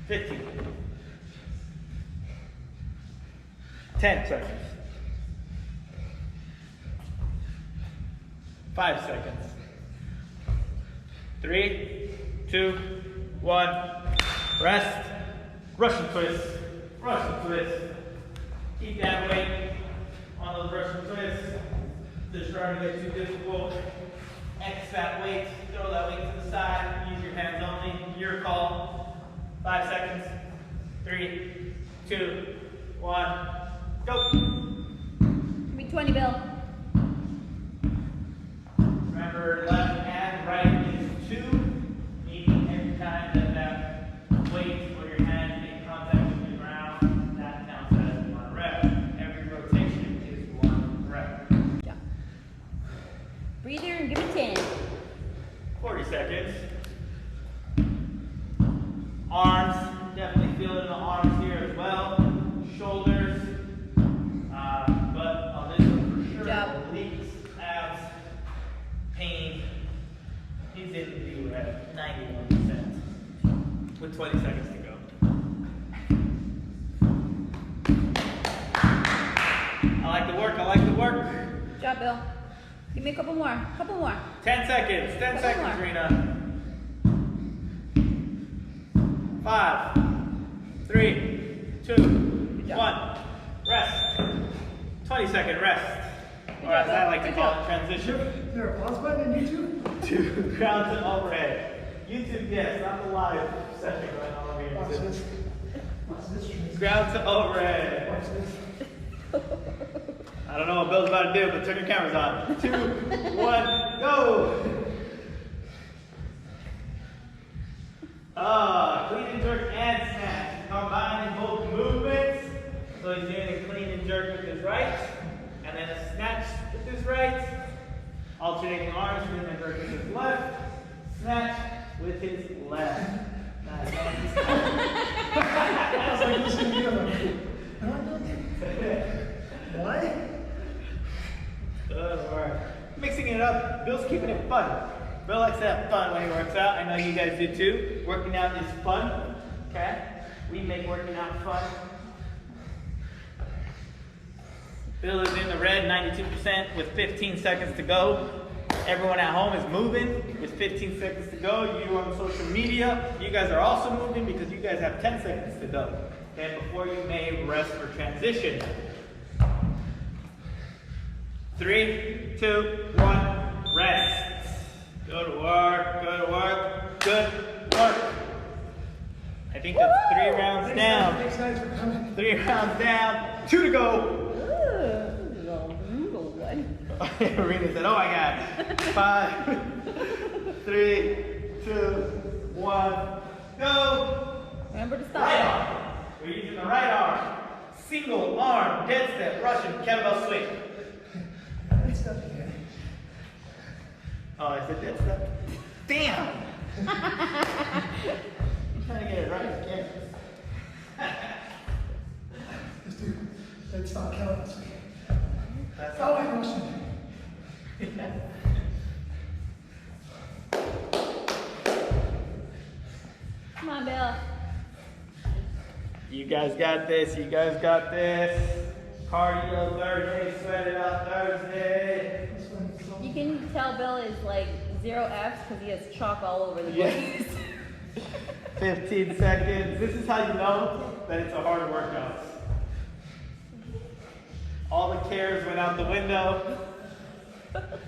Speaker 1: 15. 10 seconds. 5 seconds. 3, 2, 1. Rest. Russian twist. Russian twist. Keep that weight on those Russian twists. They're starting to get too difficult. X that weight. Throw that weight to the side. Use your hands only. Your call. 5 seconds. 3, 2, 1. Go.
Speaker 3: Give me 20, Bill.
Speaker 1: Remember, left and right is 2. Meaning every time that that weight or your hand make contact with the ground, that counts as 1 rep. Every rotation is 1 rep.
Speaker 3: Yeah. Breathe here and give me 10.
Speaker 1: 40 seconds. Arms, definitely feel it in the arms here as well. Shoulders, but on this one for sure,
Speaker 3: job.
Speaker 1: obliques, abs, pain. He's in the B rep, 91%, with 20 seconds to go. I like the work, I like the work.
Speaker 3: Good job, Bill. Give me a couple more. Couple more.
Speaker 1: 10 seconds, 10
Speaker 3: Couple
Speaker 1: seconds,
Speaker 3: more.
Speaker 1: Rena. 5, 3, 2,
Speaker 3: Good job.
Speaker 1: 1. Rest. 20-second rest.
Speaker 3: Good
Speaker 1: Or as
Speaker 3: job,
Speaker 1: I like to
Speaker 3: Bill.
Speaker 1: call it,
Speaker 2: Is
Speaker 1: transition
Speaker 2: there a pause button in YouTube?
Speaker 1: to ground to overhead. YouTube, yes, not the live session going on over
Speaker 2: Watch
Speaker 1: here.
Speaker 2: this. Watch this.
Speaker 1: Ground to overhead.
Speaker 2: Watch this.
Speaker 1: I don't know what Bill's about to do, but turn your cameras on. 2, 1, go! Clean and jerk and snatch. Combining both movements. So he's doing a clean and jerk with his right, and then a snatch with his right. Alternating arms, clean and jerk with his left. Snatch with his left. Nice.
Speaker 2: I was like, listen to you. What?
Speaker 1: Good work. Mixing it up. Bill's keeping it fun. Bill likes to have fun when he works out. I know you guys do too. Working out is fun. Okay? We make working out fun. Bill is in the red, 92% with 15 seconds to go. Everyone at home is moving with 15 seconds to go. You on social media, you guys are also moving because you guys have 10 seconds to go. Okay, before you may rest for transition. 3, 2, 1, rest. Good work, good work, good work. I think that's 3 rounds down.
Speaker 2: Thanks guys for coming.
Speaker 1: 3 rounds down, 2 to go. Arena said, oh my God. 5, 3, 2, 1, go.
Speaker 3: Remember to stop.
Speaker 1: Right arm. We're using the right arm. Single arm, dead step, Russian kettlebell swing.
Speaker 2: That's stuff again.
Speaker 1: Oh, I said dead step. Damn. I'm trying to get it right. Can't.
Speaker 2: Let's do Deadstop counts.
Speaker 1: That's
Speaker 2: Oh, I'm Russian.
Speaker 3: Come on, Bill.
Speaker 1: You guys got this. You guys got this. Cardio Thursday, sweat it out Thursday.
Speaker 3: You can tell Bill is like 0 Fs because he has chalk all over the place.
Speaker 1: 15 seconds. This is how you know that it's a hard workout. All the cares went out the window.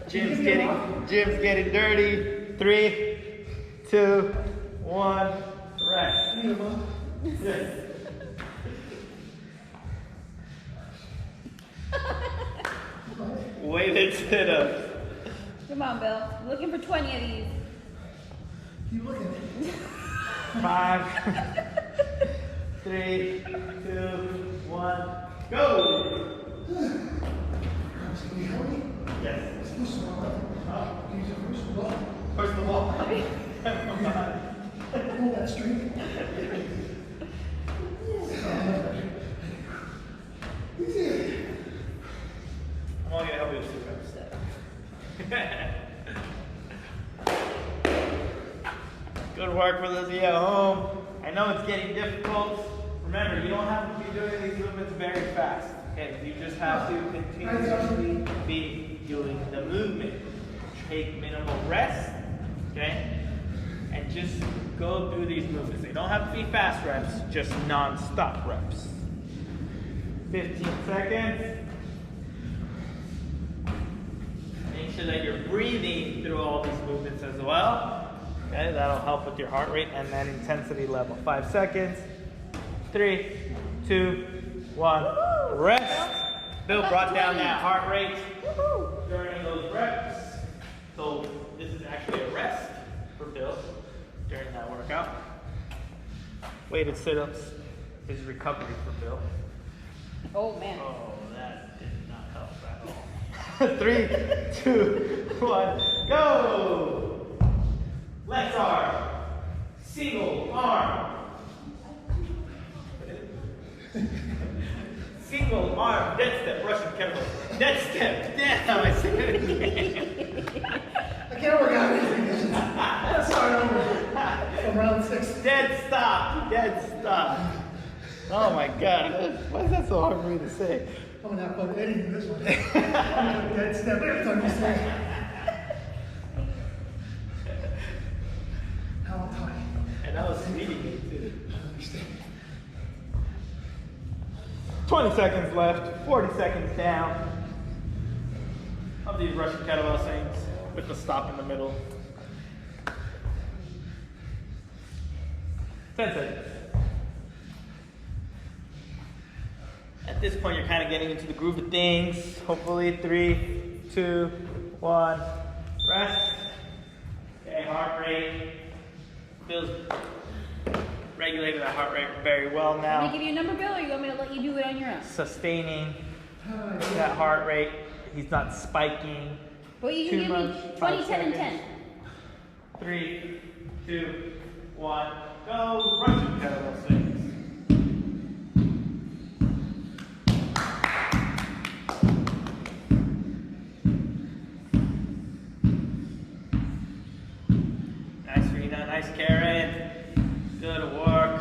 Speaker 1: Gym's getting dirty. 3, 2, 1, rest. Yes. Weighted sit-ups.
Speaker 3: Come on, Bill. I'm looking for 20 of these.
Speaker 2: Keep looking.
Speaker 1: 5, 3, 2, 1, go! Yes. Push the wall.
Speaker 2: Pull that string.
Speaker 1: I'm only gonna help you with 2 reps. Good work for those of you at home. I know it's getting difficult. Remember, you don't have to be doing these movements very fast. Okay, you just have to continuously be doing the movement. Take minimal rest, okay? And just go through these movements. They don't have to be fast reps, just non-stop reps. 15 seconds. Make sure that you're breathing through all these movements as well. Okay, that'll help with your heart rate and then intensity level. 5 seconds. 3, 2, 1. Rest. Bill brought down that heart rate during those reps. So this is actually a rest for Bill during that workout. Weighted sit-ups is recovery for Bill.
Speaker 3: Oh, man.
Speaker 1: Oh, that did not help at all. 3, 2, 1, go! Left arm, single arm. Single arm, dead step, Russian kettlebell. Dead step, damn, I said it again.
Speaker 2: I can't work out anything. Let's start over from round 6.
Speaker 1: Dead stop. Oh my God, why is that so hard for me to say?
Speaker 2: I'm gonna have fun editing this one. I'm gonna dead step every time you say it. How am I?
Speaker 1: And I was speeding it too. 20 seconds left, 40 seconds down of these Russian kettlebell swings with the stop in the middle. 10 seconds. At this point, you're kind of getting into the groove of things. Hopefully, 3, 2, 1, rest. Okay, heart rate. Feels regulated that heart rate very well now.
Speaker 3: Can I give you a number, Bill, or you want me to let you do it on your own?
Speaker 1: Sustaining that heart rate. He's not spiking.
Speaker 3: Well, you can give me 20, 10, and 10.
Speaker 1: 3, 2, 1, go. Russian kettlebell swings. Nice, Rena. Nice, Karen. Good work.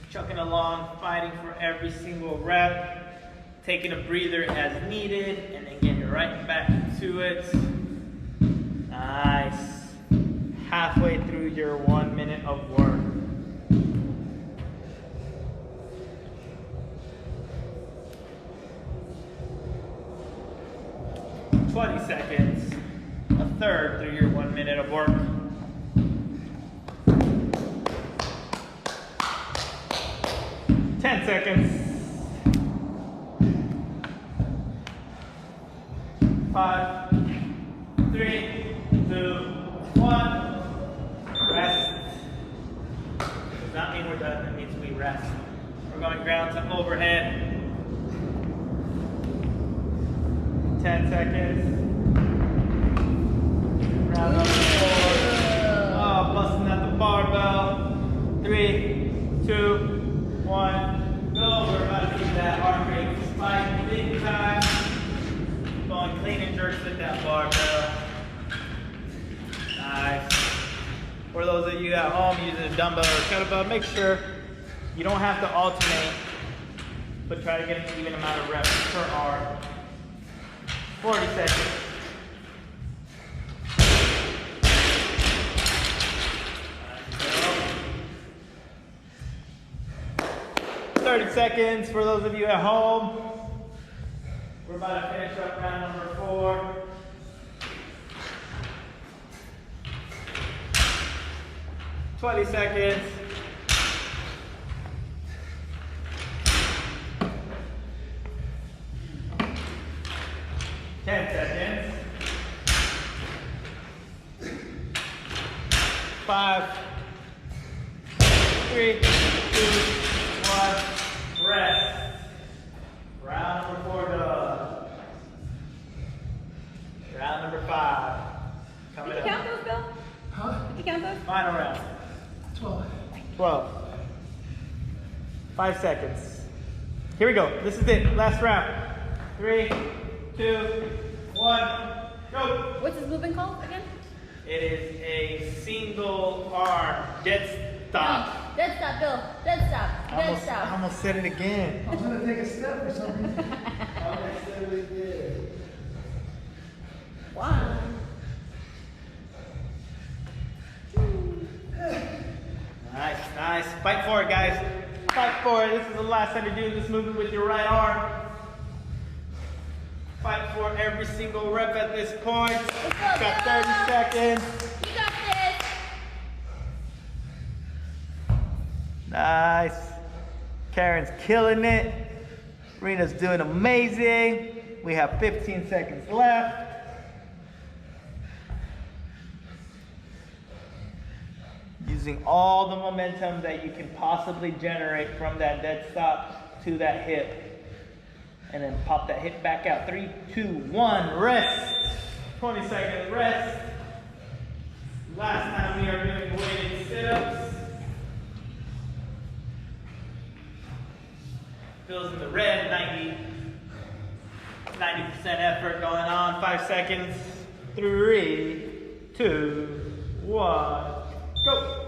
Speaker 1: Chucking along, fighting for every single rep. Taking a breather as needed, and then getting right back to it. Nice. Halfway through your 1 minute of work. "20 seconds. A third through your 1 minute of work. 10 seconds. 5, 3, 2, 1. Rest. Does not mean we're done. It means we rest. We're going ground to overhead. 10 seconds. Round up the floor. Oh, busting out the barbell. 3, 2, 1. Go. We're about to get that heart rate spike big time. Going clean and jerks with that barbell. Nice. For those of you at home using a dumbbell or kettlebell, make sure you don't have to alternate but try to get an even amount of reps per arm. 40 seconds. Go. 30 seconds for those of you at home. We're about to finish up round number 4. $20 seconds. 10 seconds. 5, 3, 2, 1, rest. Round number 4 done. Round number 5. Coming
Speaker 3: Did you count those, Bill?
Speaker 2: Huh?
Speaker 3: Did you count those?
Speaker 1: Final round.
Speaker 2: 12.
Speaker 1: 12. 5 seconds. Here we go. This is it. Last round. 3, 2, 1, go.
Speaker 3: What's this movement called again?
Speaker 1: It is a single arm Deadstop.
Speaker 3: Deadstop, Bill. Deadstop.
Speaker 1: I
Speaker 3: Deadstop.
Speaker 1: almost said it again.
Speaker 2: I was gonna take a step for some reason.
Speaker 3: One.
Speaker 1: Nice, nice. Fight for it, guys. Fight for it. This is the last time you're doing this movement with your right arm. Fight for every single rep at this point. Got 30 seconds.
Speaker 3: You got this.
Speaker 1: Nice. Karen's killing it. Rena's doing amazing. We have 15 seconds left. Using all the momentum that you can possibly generate from that dead stop to that hip. And then pop that hip back out. 3, 2, 1, rest. 20 seconds rest. Last time we are doing weighted sit-ups. Bill's in the red, 90% effort going on. 5 seconds. 3, 2, 1, go.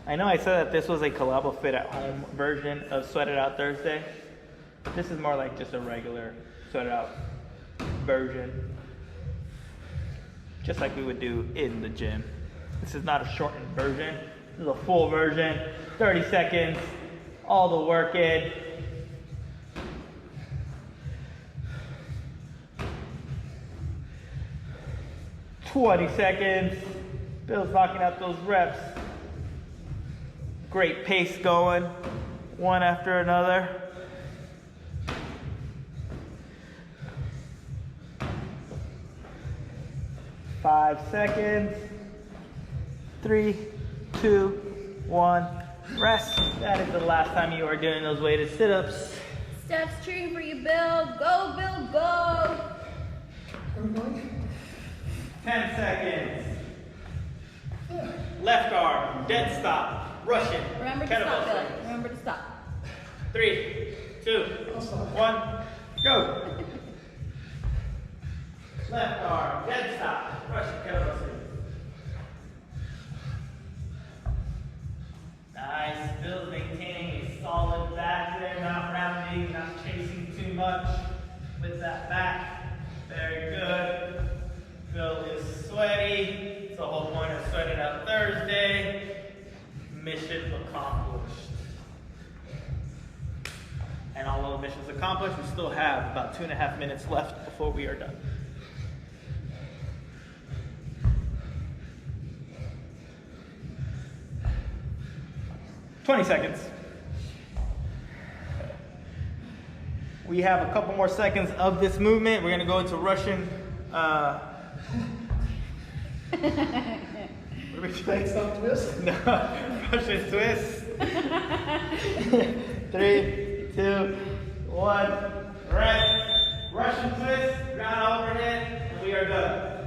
Speaker 1: I know I said that this was a CollaboFit at home version of Sweat It Out Thursday. This is more like just a regular Sweat It Out version. Just like we would do in the gym. This is not a shortened version. This is a full version. 30 seconds, all the work in. $20 seconds. Bill's knocking out those reps. Great pace going, one after another. Five seconds. 3, 2, 1, rest. That is the last time you are doing those weighted sit-ups.
Speaker 3: Steph's cheering for you, Bill. Go, Bill, go.
Speaker 1: 10 seconds. Left arm, dead stop. Russian.
Speaker 3: Remember to
Speaker 1: kettlebell
Speaker 3: stop, Bill.
Speaker 1: swings.
Speaker 3: Remember to stop.
Speaker 1: 3, 2, 1, go. Left arm, dead stop. Russian kettlebell swings. Nice. Bill's maintaining a solid back there, not rounding, not chasing too much with that back. Very good. Bill is sweaty. It's the whole point of Sweat It Out Thursday. Mission accomplished. And although the mission's accomplished, we still have about 2.5 minutes left before we are done. $20 seconds. We have a couple more seconds of this movement. We're gonna go into Russian. What are we doing?
Speaker 2: Stop twist?
Speaker 1: No, Russian twist. 3, 2, 1, rest. Russian twist, ground overhead, and we are done.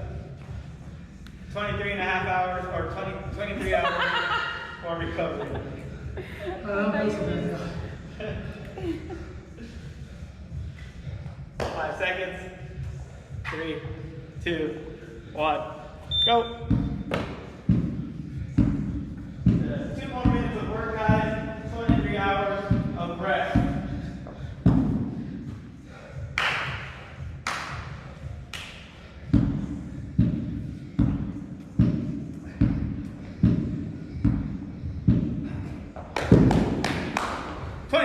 Speaker 1: 23 and a half hours, or 23 hours for recovery.
Speaker 2: I'm
Speaker 1: 5 seconds. 3, 2, 1, go. 2 more minutes of work, guys. 23 hours of rest.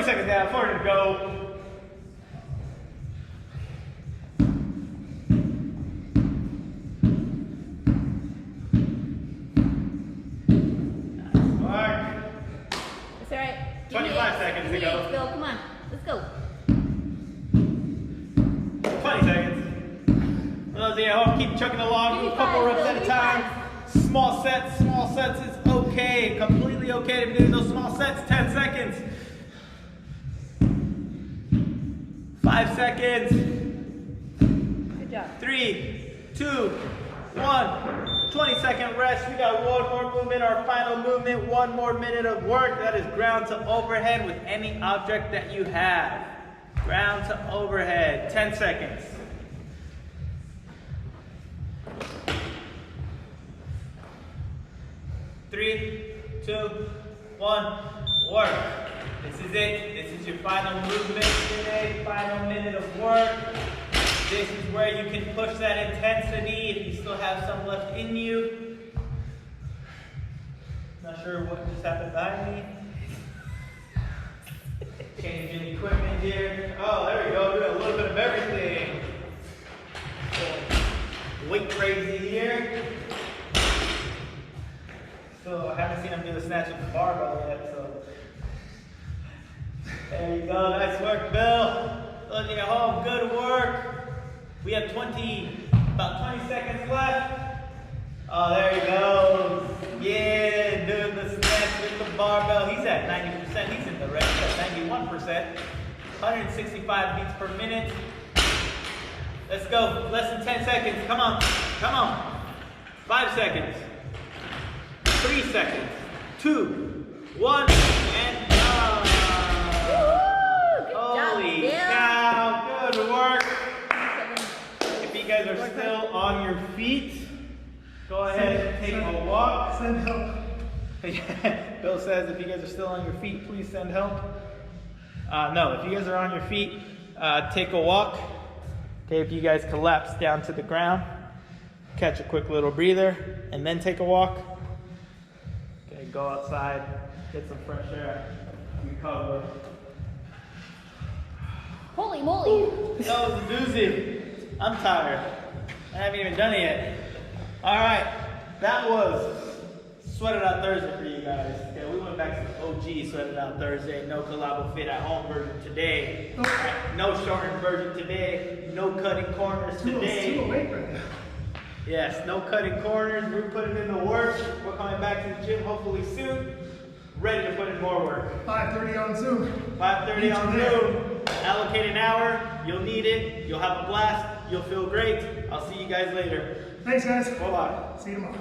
Speaker 1: Seconds down, 40 to go. Nice work.
Speaker 3: It's alright.
Speaker 1: 25 seconds to go.
Speaker 3: Bill, come on. Let's go.
Speaker 1: 20 seconds. For those of you at home, keep chugging along. Do a couple reps at a time. Small sets is okay. Completely okay to be doing those small sets. 10 seconds. 5 seconds.
Speaker 3: Good job.
Speaker 1: 3, 2, 1. 20-second rest. We got one more movement, our final movement. 1 more minute of work. That is ground to overhead with any object that you have. Ground to overhead. 10 seconds. 3, 2, 1. Work. This is it. This is your final movement today. Final minute of work. This is where you can push that intensity if you still have some left in you. Not sure what just happened behind me. Changing equipment here. Oh, there we go. Doing a little bit of everything. Weight crazy here. So I haven't seen him do the snatch with the barbell yet, so. There you go, nice work, Bill. Looking at home, good work. We have about 20 seconds left. Oh, there he goes. Yeah, doing the snatch with the barbell. He's at 90%, he's in the red, he's at 91%. 165 beats per minute. Let's go, less than 10 seconds, come on, come on. 5 seconds, 3 seconds, 2, 1, and done. Holy cow, good work. If you guys are still on your feet, go ahead and take a walk.
Speaker 2: Send help.
Speaker 1: Bill says if you guys are still on your feet, please send help. No, if you guys are on your feet, take a walk. Okay, if you guys collapse down to the ground, catch a quick little breather, and then take a walk. Okay, go outside, get some fresh air, recover.
Speaker 3: Holy moly.
Speaker 1: That was a doozy. I'm tired. I haven't even done it yet. All right, that was Sweat It Out Thursday for you guys. Okay, we went back to the OG Sweat It Out Thursday. No CollaboFit at home version today. All right, no shortened version today. No cutting corners today.
Speaker 2: Too awake right now.
Speaker 1: Yes, no cutting corners. We're putting in the work. We're coming back to the gym hopefully soon. Ready to put in more work.
Speaker 2: 5:30 on Zoom.
Speaker 1: 5:30 on Zoom. Allocate an hour. You'll need it. You'll have a blast. You'll feel great. I'll see you guys later.
Speaker 2: Thanks, guys.
Speaker 1: Bye-bye.
Speaker 2: See you tomorrow.